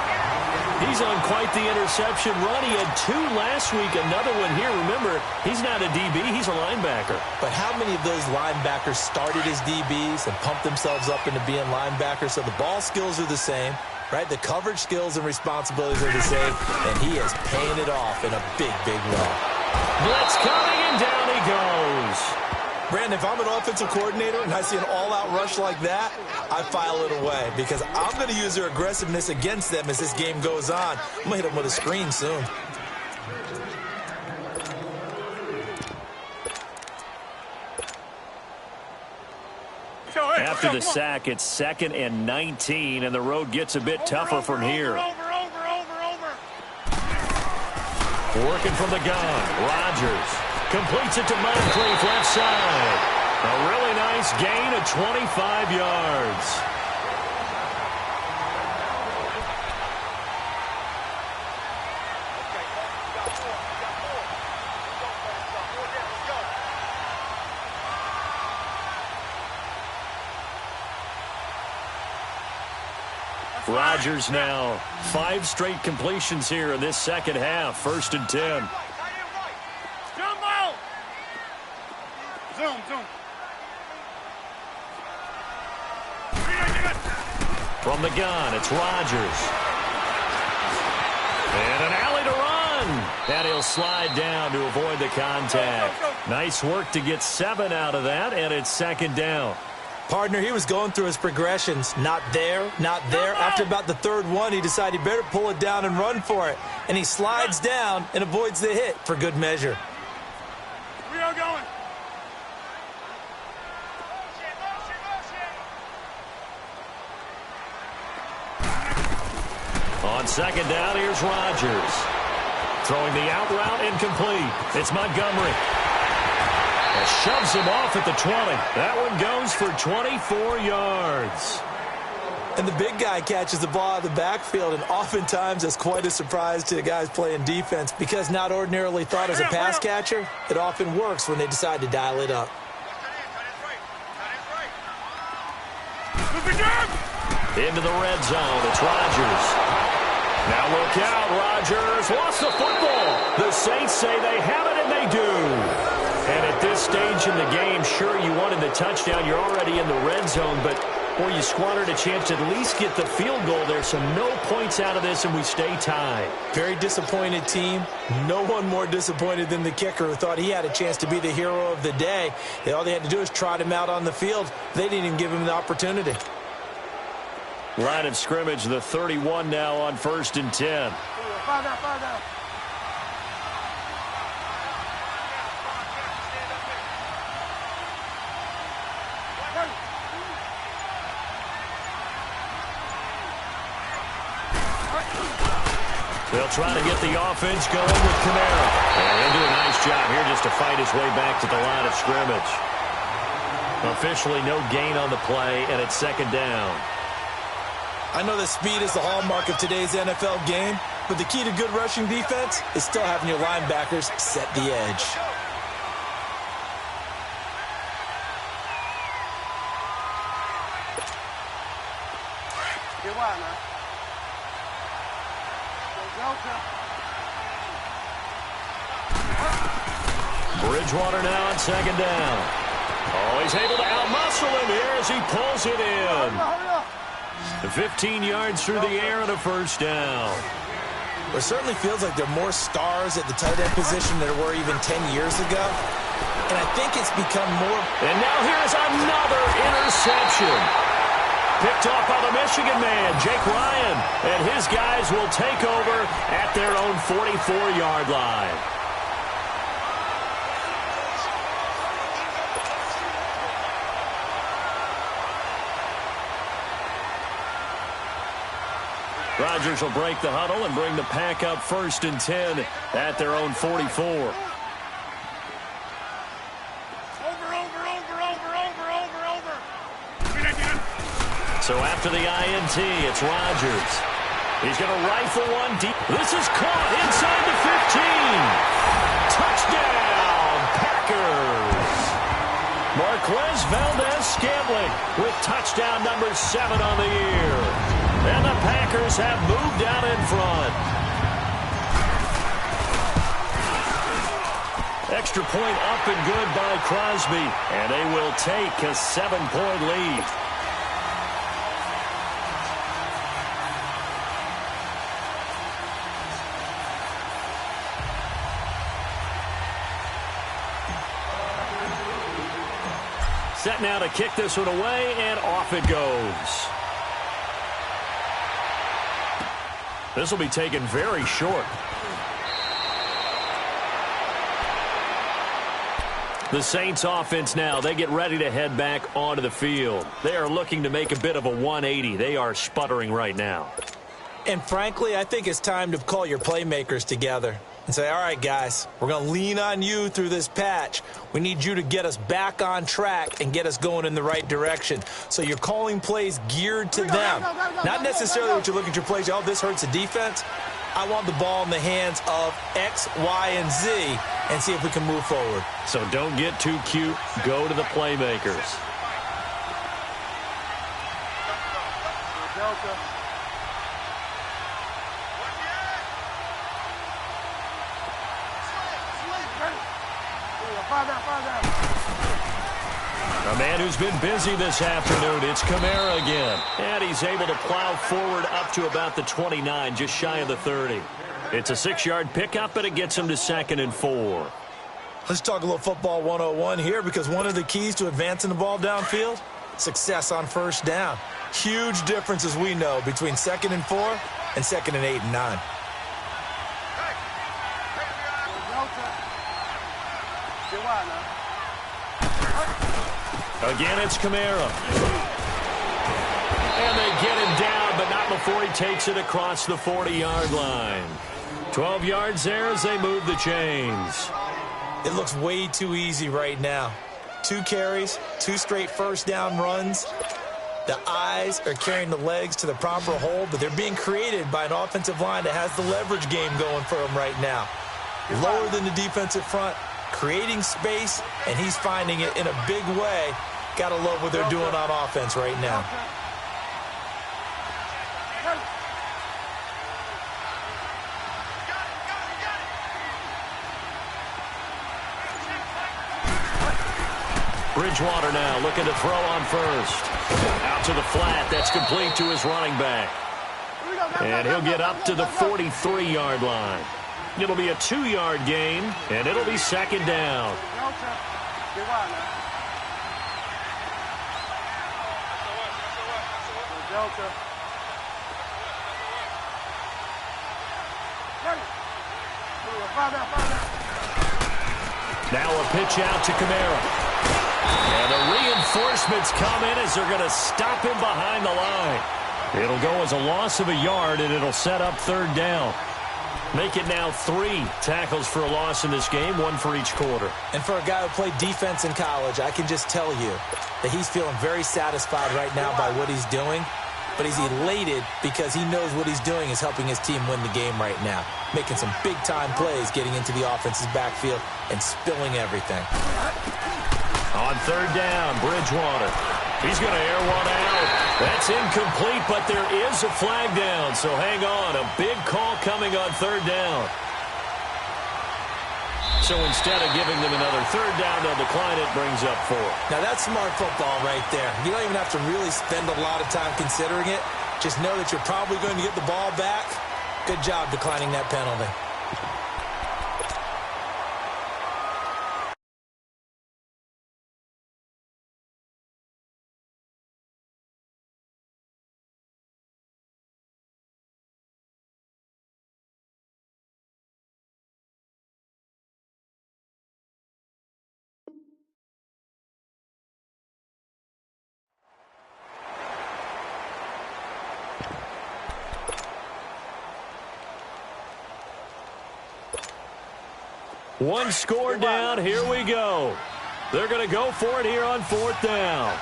He's on quite the interception run. He had 2 last week, another one here. Remember, he's not a DB, he's a linebacker. But how many of those linebackers started as DBs and pumped themselves up into being linebackers? So the ball skills are the same, right? The coverage skills and responsibilities are the same, and he is paying it off in a big, big way. Blitz coming, and down he goes. Brandon, if I'm an offensive coordinator and I see an all-out rush like that, I file it away because I'm going to use their aggressiveness against them as this game goes on. I'm going to hit them with a screen soon. After the sack, it's 2nd and 19, and the road gets a bit tougher from here. Working from the gun, Rodgers completes it to Moncrief left side. A really nice gain of 25 yards. Rodgers now 5 straight completions here in this second half. 1st and 10. Zoom. From the gun, it's Rodgers. And an alley to run. And he'll slide down to avoid the contact. Nice work to get 7 out of that, and it's 2nd down. Partner, he was going through his progressions. Not there, not there. After about the 3rd one, he decided he better pull it down and run for it. And he slides down and avoids the hit for good measure. We are going. On 2nd down, here's Rodgers. Throwing the out route incomplete. It's Montgomery. Shoves him off at the 20. That one goes for 24 yards. And the big guy catches the ball out of the backfield, and oftentimes that's quite a surprise to the guys playing defense because not ordinarily thought as a pass catcher, it often works when they decide to dial it up. Into the red zone, it's Rodgers. Now look out, Rodgers lost the football. The Saints say they have it, and they do. And at this stage in the game, sure, you wanted the touchdown. You're already in the red zone, but, boy, you squandered a chance to at least get the field goal there, so no points out of this, and we stay tied. Very disappointed team. No one more disappointed than the kicker who thought he had a chance to be the hero of the day. All they had to do is trot him out on the field. They didn't even give him the opportunity. Line of scrimmage, the 31 now on 1st and 10. Find out. They'll try to get the offense going with Kamara. And he'll do a nice job here just to fight his way back to the line of scrimmage. Officially no gain on the play, and it's 2nd down. I know that speed is the hallmark of today's NFL game, but the key to good rushing defense is still having your linebackers set the edge. Get wide, man. Bridgewater now on 2nd down. Oh, he's able to outmuscle him here as he pulls it in. 15 yards through the air and a 1st down. It certainly feels like there are more stars at the tight end position than there were even 10 years ago. And I think it's become more. And now here's another interception. Picked off by the Michigan man, Jake Ryan. And his guys will take over at their own 44-yard line. Rodgers will break the huddle and bring the pack up 1st and 10 at their own 44. So after the INT, it's Rodgers. He's going to rifle one deep. This is caught inside the 15. Touchdown, Packers. Marquez Valdez-Scantling with touchdown number 7 on the year. And the Packers have moved out in front. Extra point up and good by Crosby. And they will take a 7-point lead. Set now to kick this one away, and off it goes. This will be taken very short. The Saints offense now, they get ready to head back onto the field. They are looking to make a bit of a 180. They are sputtering right now. And frankly, I think it's time to call your playmakers together and say, all right, guys, we're going to lean on you through this patch. We need you to get us back on track and get us going in the right direction. So you're calling plays geared to them. Not necessarily what you look at your plays, oh, this hurts the defense. I want the ball in the hands of X, Y, and Z and see if we can move forward. So don't get too cute. Go to the playmakers. A man who's been busy this afternoon, it's Kamara again. And he's able to plow forward up to about the 29, just shy of the 30. It's a 6-yard pickup, but it gets him to 2nd and 4. Let's talk a little football 101 here, because one of the keys to advancing the ball downfield, success on first down. Huge difference, as we know, between 2nd and 4 and 2nd and 8 and 9. Again, it's Kamara. And they get him down, but not before he takes it across the 40-yard line. 12 yards there as they move the chains. It looks way too easy right now. 2 carries, 2 straight first down runs. The eyes are carrying the legs to the proper hold, but they're being created by an offensive line that has the leverage game going for them right now. Lower than the defensive front, creating space, and he's finding it in a big way. Gotta love what they're doing on offense right now. Bridgewater now looking to throw on first. Out to the flat. That's complete to his running back. And he'll get up to the 43-yard line. It'll be a 2-yard gain, and it'll be 2nd down. Now a pitch out to Kamara. And the reinforcements come in as they're going to stop him behind the line. It'll go as a loss of a yard, and it'll set up 3rd down. Make it now 3 tackles for a loss in this game, 1 for each quarter. And for a guy who played defense in college, I can just tell you that he's feeling very satisfied right now by what he's doing. But he's elated because he knows what he's doing is helping his team win the game right now. Making some big-time plays, getting into the offense's backfield and spilling everything. On 3rd down, Bridgewater. He's going to air one out. That's incomplete, but there is a flag down. So hang on, a big call coming on 3rd down. So instead of giving them another 3rd down, they'll decline it, brings up 4. Now that's smart football right there. You don't even have to really spend a lot of time considering it. Just know that you're probably going to get the ball back. Good job declining that penalty. One score down. Here we go. They're going to go for it here on 4th down.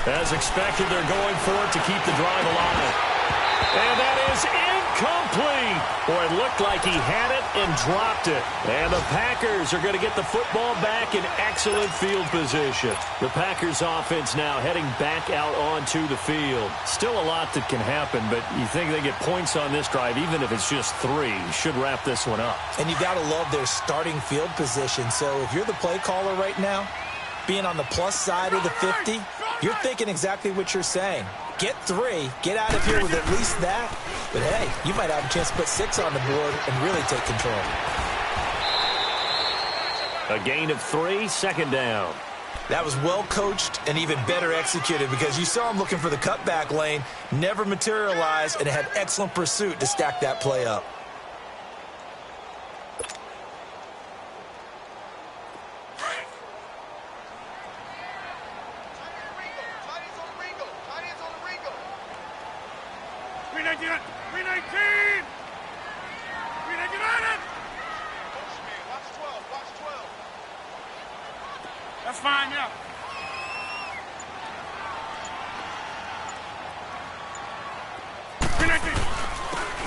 As expected, they're going for it to keep the drive alive. And that is incomplete. Boy, it looked like he had it and dropped it. And the Packers are going to get the football back in excellent field position. The Packers offense now heading back out onto the field. Still a lot that can happen, but you think they get points on this drive, even if it's just 3. Should wrap this one up. And you got to love their starting field position. So if you're the play caller right now, being on the plus side of the 50, you're thinking exactly what you're saying. Get 3, get out of here with at least that. But hey, you might have a chance to put 6 on the board and really take control. A gain of 3, 2nd down. That was well coached and even better executed because you saw him looking for the cutback lane, never materialized, and had excellent pursuit to stack that play up. That's fine, yeah.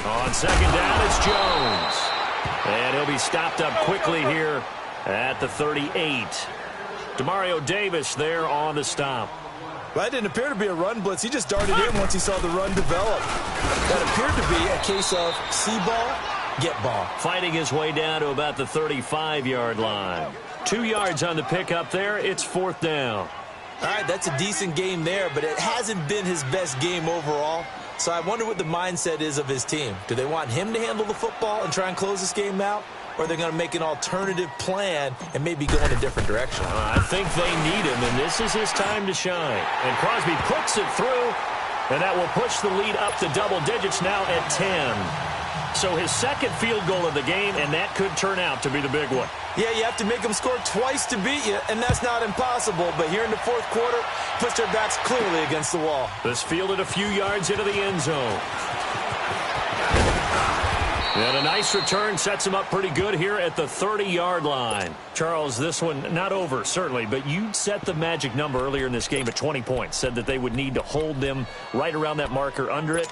On second down, it's Jones. And he'll be stopped up quickly here at the 38. Demario Davis there on the stop. Well, that didn't appear to be a run blitz. He just darted in once he saw the run develop. That appeared to be a case of see ball, get ball. Fighting his way down to about the 35-yard line. 2 yards on the pickup there. It's fourth down. All right, that's a decent game there, but it hasn't been his best game overall. So I wonder what the mindset is of his team. Do they want him to handle the football and try and close this game out? Or are they going to make an alternative plan and maybe go in a different direction? I think they need him, and this is his time to shine. And Crosby puts it through, and that will push the lead up to double digits now at 10. So his second field goal of the game, and that could turn out to be the big one. Yeah, you have to make them score twice to beat you, and that's not impossible. But here in the fourth quarter, puts their backs clearly against the wall. This fielded a few yards into the end zone. And a nice return sets him up pretty good here at the 30-yard line. Charles, this one not over, certainly, but you set the magic number earlier in this game at 20 points. Said that they would need to hold them right around that marker under it.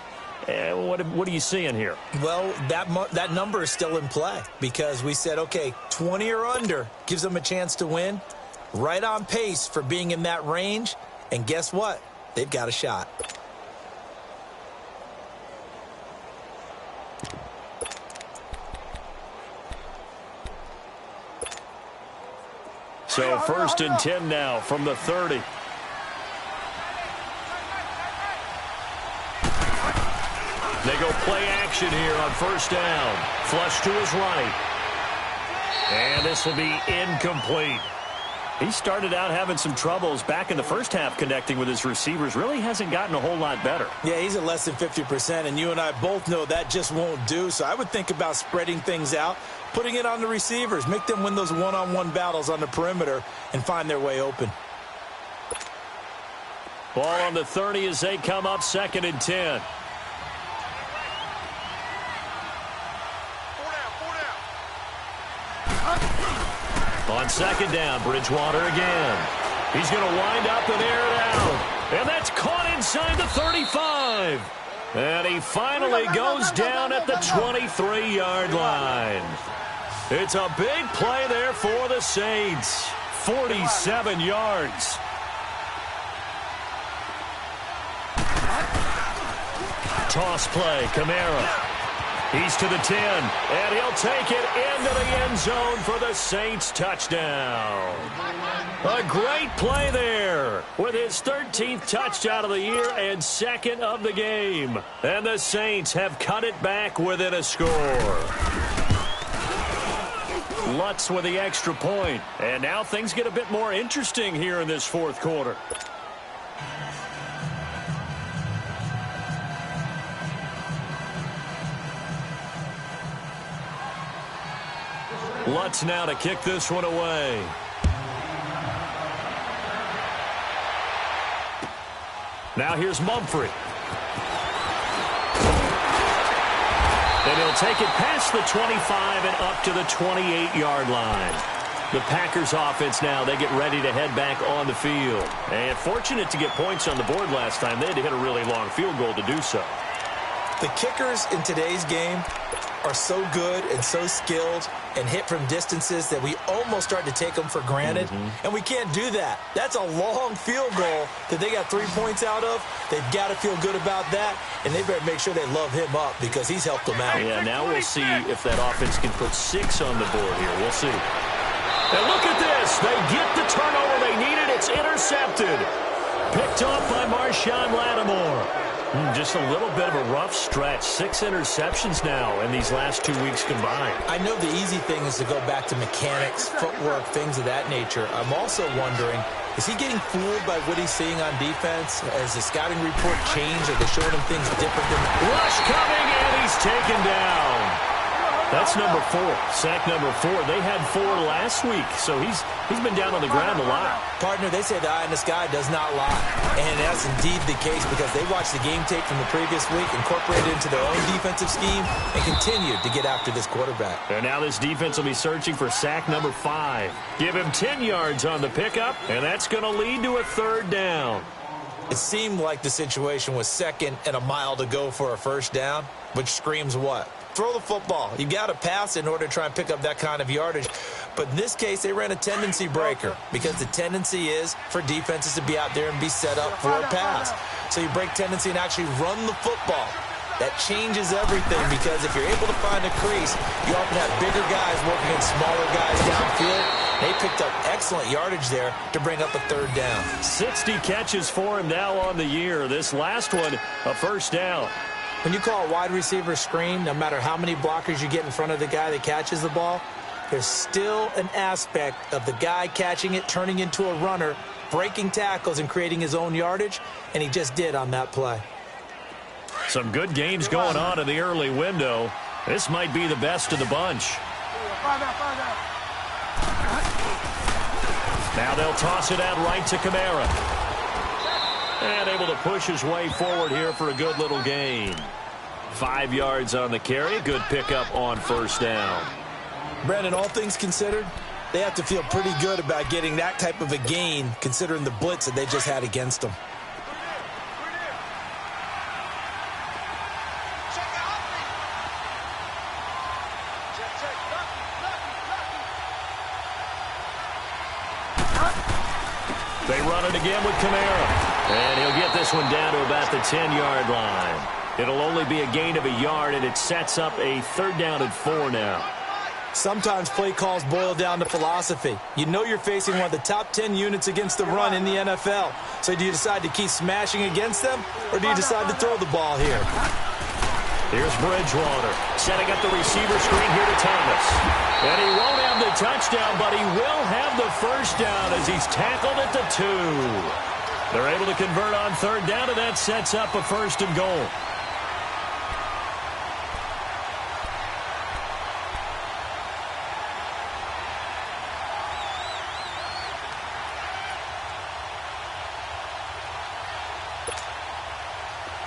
What are you seeing here? Well, that number is still in play because we said, okay, 20 or under gives them a chance to win. Right on pace for being in that range. And guess what? They've got a shot. So first and 10 now from the 30. They go play action here on first down. Flush to his right. And this will be incomplete. He started out having some troubles back in the first half connecting with his receivers. Really hasn't gotten a whole lot better. Yeah, he's at less than 50%, and you and I both know that just won't do. So I would think about spreading things out, putting it on the receivers, make them win those one-on-one battles on the perimeter and find their way open. Ball on the 30 as they come up second and 10. On second down, Bridgewater again. He's going to wind up and air it out. And that's caught inside the 35. And he finally goes down at the 23-yard line. It's a big play there for the Saints. 47 yards. Toss play, Kamara. He's to the 10, and he'll take it into the end zone for the Saints touchdown. A great play there with his 13th touchdown of the year and second of the game. And the Saints have cut it back within a score. Lutz with the extra point. And now things get a bit more interesting here in this fourth quarter. Lutz now to kick this one away. Now here's Mumphrey. And he'll take it past the 25 and up to the 28-yard line. The Packers offense now, they get ready to head back on the field. And fortunate to get points on the board last time. They had to hit a really long field goal to do so. The kickers in today's game are so good and so skilled and hit from distances that we almost start to take them for granted. And we can't do that. That's a long field goal that they got 3 points out of. They've got to feel good about that, and they better make sure they love him up because he's helped them out. Yeah, now we'll see if that offense can put 6 on the board here. We'll see. And look at this. They get the turnover they needed. It's intercepted. Picked off by Marshawn Lattimore. Just a little bit of a rough stretch. 6 interceptions now in these last 2 weeks combined. I know the easy thing is to go back to mechanics, footwork, things of that nature. I'm also wondering Is he getting fooled by what he's seeing on defense? Has the scouting report changed? Are they showing him things different than... Rush coming, and he's taken down. That's number 4, sack number 4. They had 4 last week, so he's been down on the ground a lot. Partner, they say the eye in the sky does not lie. And that's indeed the case because they watched the game tape from the previous week, incorporated it into their own defensive scheme, and continued to get after this quarterback. And now this defense will be searching for sack number 5. Give him 10 yards on the pickup, and that's going to lead to a 3rd down. It seemed like the situation was 2nd and a mile to go for a 1st down, which screams what? Throw the football. You got to pass in order to try and pick up that kind of yardage. But in this case, they ran a tendency breaker because the tendency is for defenses to be out there and be set up for a pass. So you break tendency and actually run the football. That changes everything because if you're able to find a crease, you often have bigger guys working against smaller guys downfield. They picked up excellent yardage there to bring up a 3rd down. 60 catches for him now on the year. This last one, a 1st down. When you call a wide receiver screen, no matter how many blockers you get in front of the guy that catches the ball, there's still an aspect of the guy catching it, turning into a runner, breaking tackles and creating his own yardage, and he just did on that play. Some good games going on in the early window. This might be the best of the bunch. Now they'll toss it out right to Kamara. And able to push his way forward here for a good little gain. 5 yards on the carry. Good pickup on 1st down. Brandon, all things considered, they have to feel pretty good about getting that type of a gain considering the blitz that they just had against them. They run it again with Kamara. And he'll get this one down to about the 10-yard line. It'll only be a gain of a yard, and it sets up a 3rd down and 4 now. Sometimes play calls boil down to philosophy. You know you're facing one of the top 10 units against the run in the NFL. So do you decide to keep smashing against them, or do you decide to throw the ball here? Here's Bridgewater setting up the receiver screen here to Thomas. And he won't have the touchdown, but he will have the 1st down as he's tackled at the 2. They're able to convert on 3rd down, and that sets up a 1st and goal.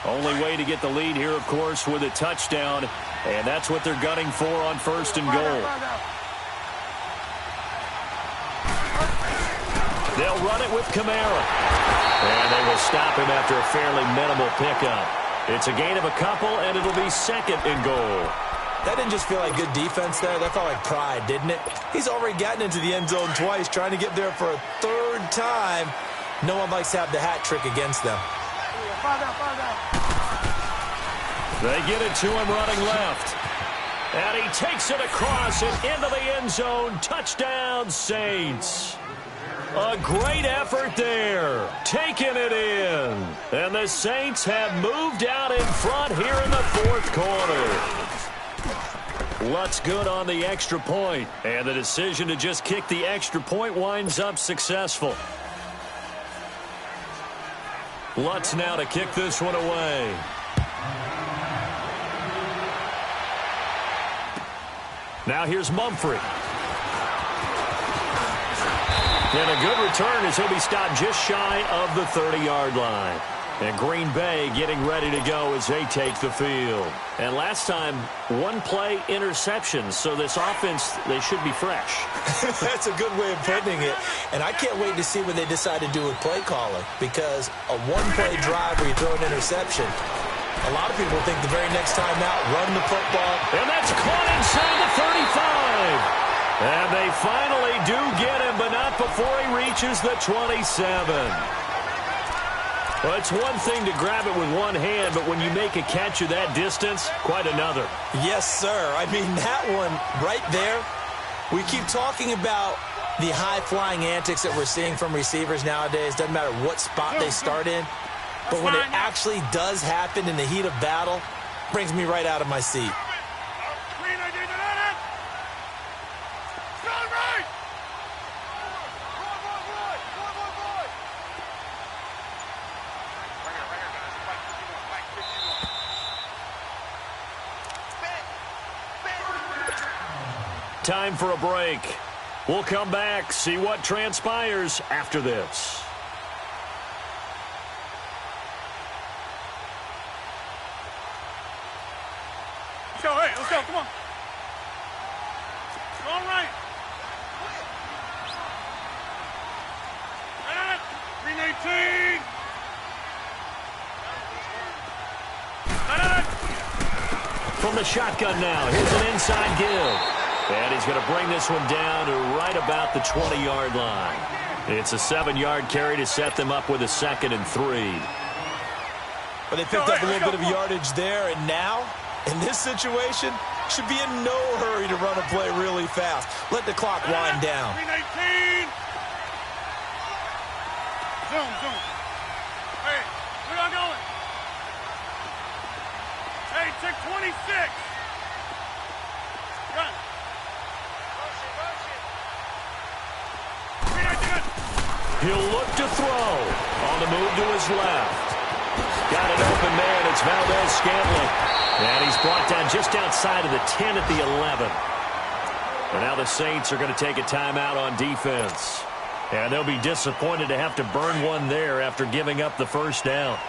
Only way to get the lead here, of course, with a touchdown, and that's what they're gunning for on 1st and goal. They'll run it with Kamara. And they will stop him after a fairly minimal pickup. It's a gain of a couple, and it'll be 2nd and goal. That didn't just feel like good defense there. That felt like pride, didn't it? He's already gotten into the end zone twice, trying to get there for a 3rd time. No one likes to have the hat trick against them. They get it to him running left. And he takes it across and into the end zone. Touchdown, Saints. A great effort there, taking it in. And the Saints have moved out in front here in the 4th quarter. Lutz good on the extra point, and the decision to just kick the extra point winds up successful. Lutz now to kick this one away. Now here's Mumphrey. And a good return as he'll be stopped just shy of the 30-yard line. And Green Bay getting ready to go as they take the field. And last time, 1-play interceptions. So this offense, they should be fresh. That's a good way of putting it. And I can't wait to see what they decide to do with play calling. Because a 1-play drive where you throw an interception, a lot of people think the very next time out, run the football. And that's caught inside the 35. And they finally do get him, but not before he reaches the 27. Well, it's one thing to grab it with one hand, but when you make a catch of that distance, quite another. Yes, sir. I mean, that one right there, we keep talking about the high-flying antics that we're seeing from receivers nowadays. Doesn't matter what spot they start in. But when it actually does happen in the heat of battle, brings me right out of my seat. Time for a break. We'll come back, see what transpires after this. Let's go, hey, let's go, come on. All right. 319. From the shotgun now, here's an inside give. And he's going to bring this one down to right about the 20-yard line. It's a 7-yard carry to set them up with a 2nd and 3. But they picked up a little bit of yardage there, and now, in this situation, should be in no hurry to run a play really fast. Let the clock wind down. 319. Zoom. Hey, where y'all going? Hey, check 26. Run. He'll look to throw. On the move to his left. Got an open man. It's Valdez-Scantling. And he's brought down just outside of the 10 at the 11. And now the Saints are going to take a timeout on defense. And they'll be disappointed to have to burn one there after giving up the first down.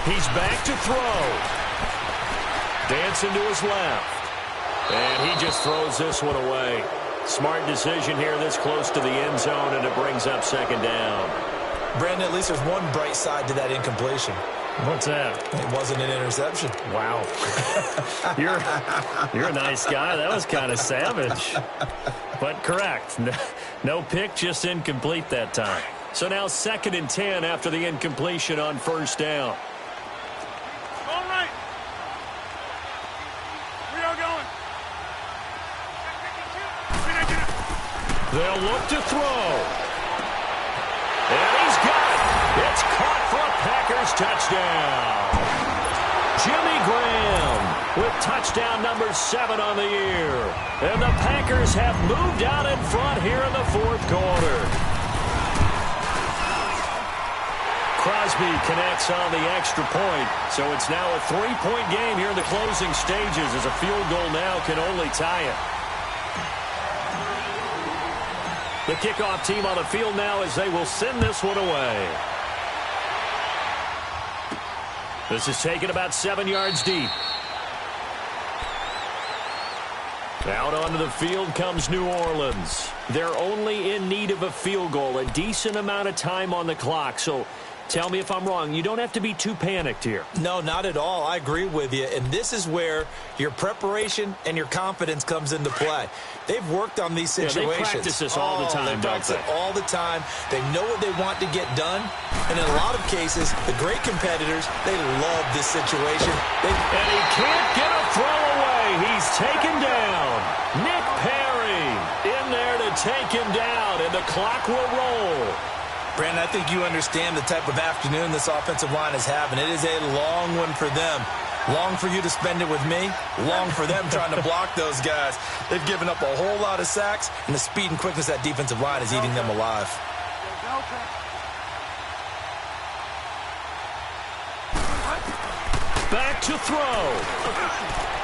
He's back to throw. Dancing to his left. And he just throws this one away. Smart decision here this close to the end zone, and it brings up 2nd down. Brandon, at least there's one bright side to that incompletion. What's that? It wasn't an interception. Wow. You're a nice guy. That was kind of savage. But correct. No pick, just incomplete that time. So now 2nd and 10 after the incompletion on 1st down. All right. Where y'all going? They'll look to throw. And he's got it. It's caught for a Packers touchdown. Jimmy Graham with touchdown number 7 on the year. And the Packers have moved out in front here in the 4th quarter. Crosby connects on the extra point. So it's now a 3-point game here in the closing stages as a field goal now can only tie it. The kickoff team on the field now as they will send this one away. This is taken about 7 yards deep. Out onto the field comes New Orleans. They're only in need of a field goal, a decent amount of time on the clock. So tell me if I'm wrong. You don't have to be too panicked here. No, not at all. I agree with you. And this is where your preparation and your confidence comes into play. They've worked on these situations. Yeah, they practice this all the time, they practice it all the time. They know what they want to get done. And in a lot of cases, the great competitors, they love this situation. And he can't get a throw away. He's taken down. Nick Perry in there to take him down, and the clock will roll. Brandon, I think you understand the type of afternoon this offensive line is having. It is a long one for them. Long for you to spend it with me. Long for them trying to block those guys. They've given up a whole lot of sacks, and the speed and quickness of that defensive line is eating them alive. Back to throw.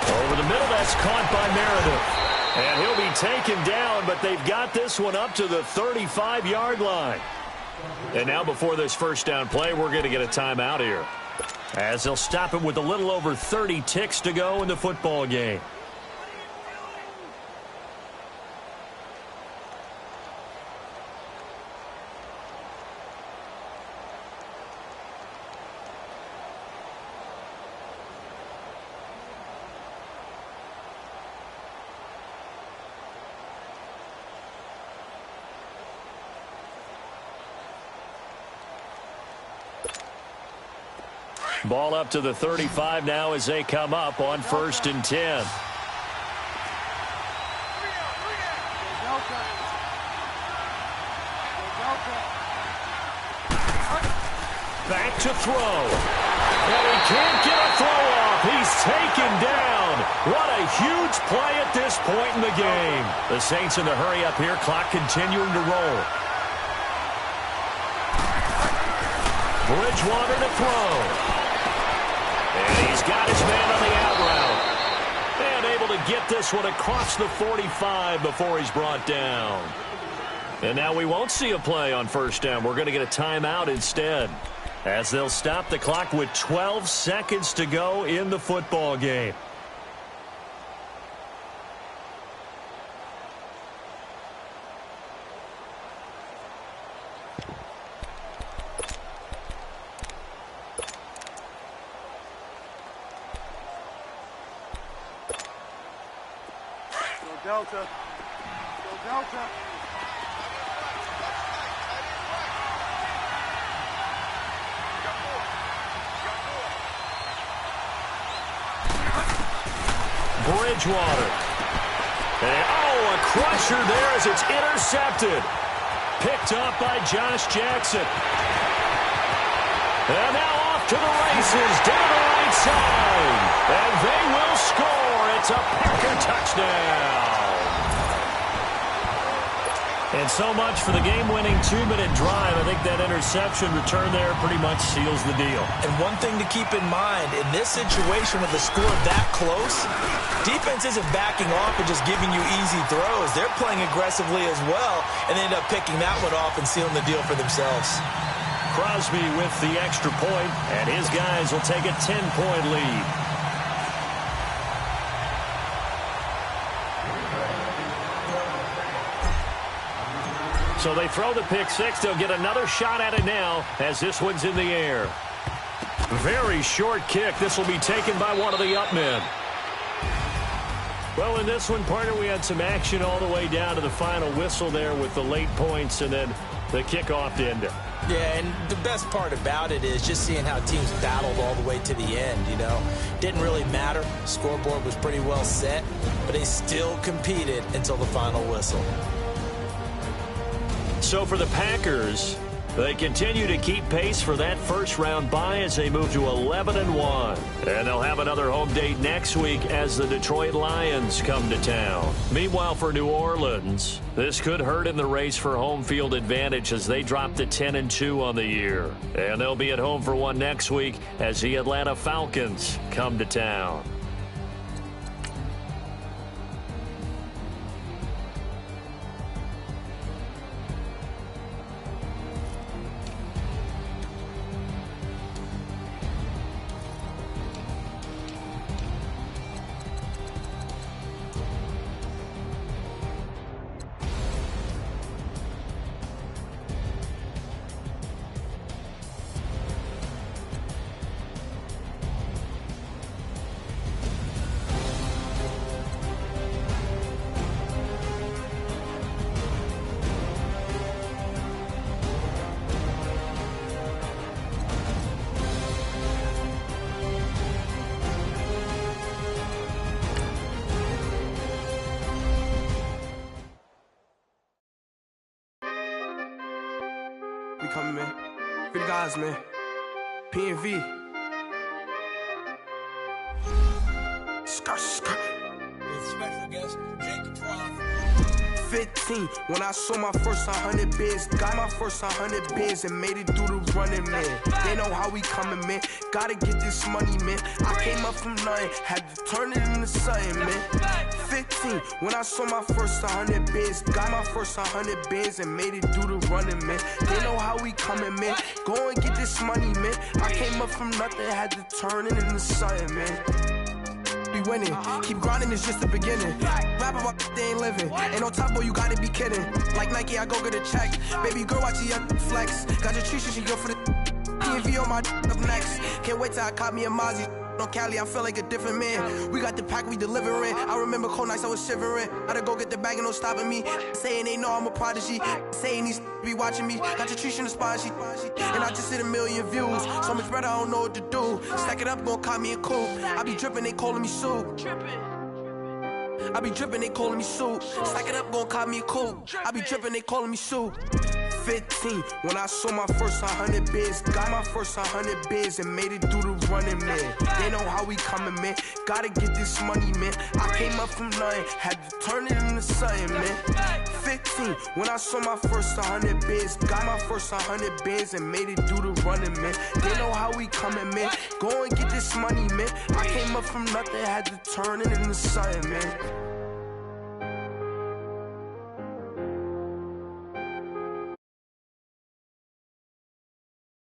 Over the middle, that's caught by Meredith. And he'll be taken down, but they've got this one up to the 35-yard line. And now before this first down play, we're going to get a timeout here, as they'll stop him with a little over 30 ticks to go in the football game. Ball up to the 35 now as they come up on 1st and 10. Back to throw. And he can't get a throw off. He's taken down. What a huge play at this point in the game. The Saints in the hurry up here. Clock continuing to roll. Bridgewater to throw. And he's got his man on the out route. And able to get this one across the 45 before he's brought down. And now we won't see a play on first down. We're going to get a timeout instead, as they'll stop the clock with 12 seconds to go in the football game. Go Delta. Go Delta. Bridgewater. And, a crusher there as it's intercepted. Picked up by Josh Jackson. And now off to the races down the right side. And they will score. It's a Packer touchdown. And so much for the game-winning 2-minute drive. I think that interception return there pretty much seals the deal. And one thing to keep in mind, in this situation with the score that close, defense isn't backing off and just giving you easy throws. They're playing aggressively as well, and they end up picking that one off and sealing the deal for themselves. Crosby with the extra point, and his guys will take a 10-point lead. So they throw the pick six. They'll get another shot at it now as this one's in the air. Very short kick. This will be taken by one of the up men. Well, in this one, partner, we had some action all the way down to the final whistle there with the late points and then the kickoff to end it. Yeah, and the best part about it is just seeing how teams battled all the way to the end, you know. Didn't really matter. Scoreboard was pretty well set, but they still competed until the final whistle. So for the Packers, they continue to keep pace for that first-round bye as they move to 11-1. And they'll have another home date next week as the Detroit Lions come to town. Meanwhile, for New Orleans, this could hurt in the race for home field advantage as they drop to 10-2 on the year. And they'll be at home for one next week as the Atlanta Falcons come to town. We coming, man. Free the guys, man. P&V. Skirt, skirt. With special guest, Jake Prof. 15, when I saw my first 100 bids, got my first 100 bids and made it through the running, man. They know how we coming, man. Gotta get this money, man. I came up from nothing, had to turn it into something, man. 15, when I saw my first 100 bids, got my first 100 bids and made it through the running, man. They know how we coming, man. Go and get this money, man. I came up from nothing, had to turn it into something, man. Be winning, keep grinding, it's just the beginning. Rap about they ain't living. Ain't no top boy, you gotta be kidding. Like Nike, I go get a check. Baby girl, watch your flex. Got your Trisha, she go for the P&V on my up next. Can't wait till I caught me a Mozzie. On Cali, I feel like a different man. We got the pack, we delivering. I remember cold nights, I was shivering. Gotta go get the bag and no stopping me. Saying they know I'm a prodigy. Saying these be watching me. Got your Trisha in the spot, she. And I just hit 1 million views. So much better, I don't know what to do. Stack it up, gon' call me a coupe. I be dripping, they calling me Sue. I be dripping, they calling me Sue. Stack it up, gon' call me a coupe. I be dripping, they calling me Sue. 15, when I saw my first 100 bids, got my first 100 bids and made it through the running, man. They know how we coming, man. Gotta get this money, man. I came up from nothing, had to turn it into something, man. 15, when I saw my first 100 bids, got my first 100 bids and made it through the running, man. They know how we coming, man. Go and get this money, man. I came up from nothing, had to turn it into something, man.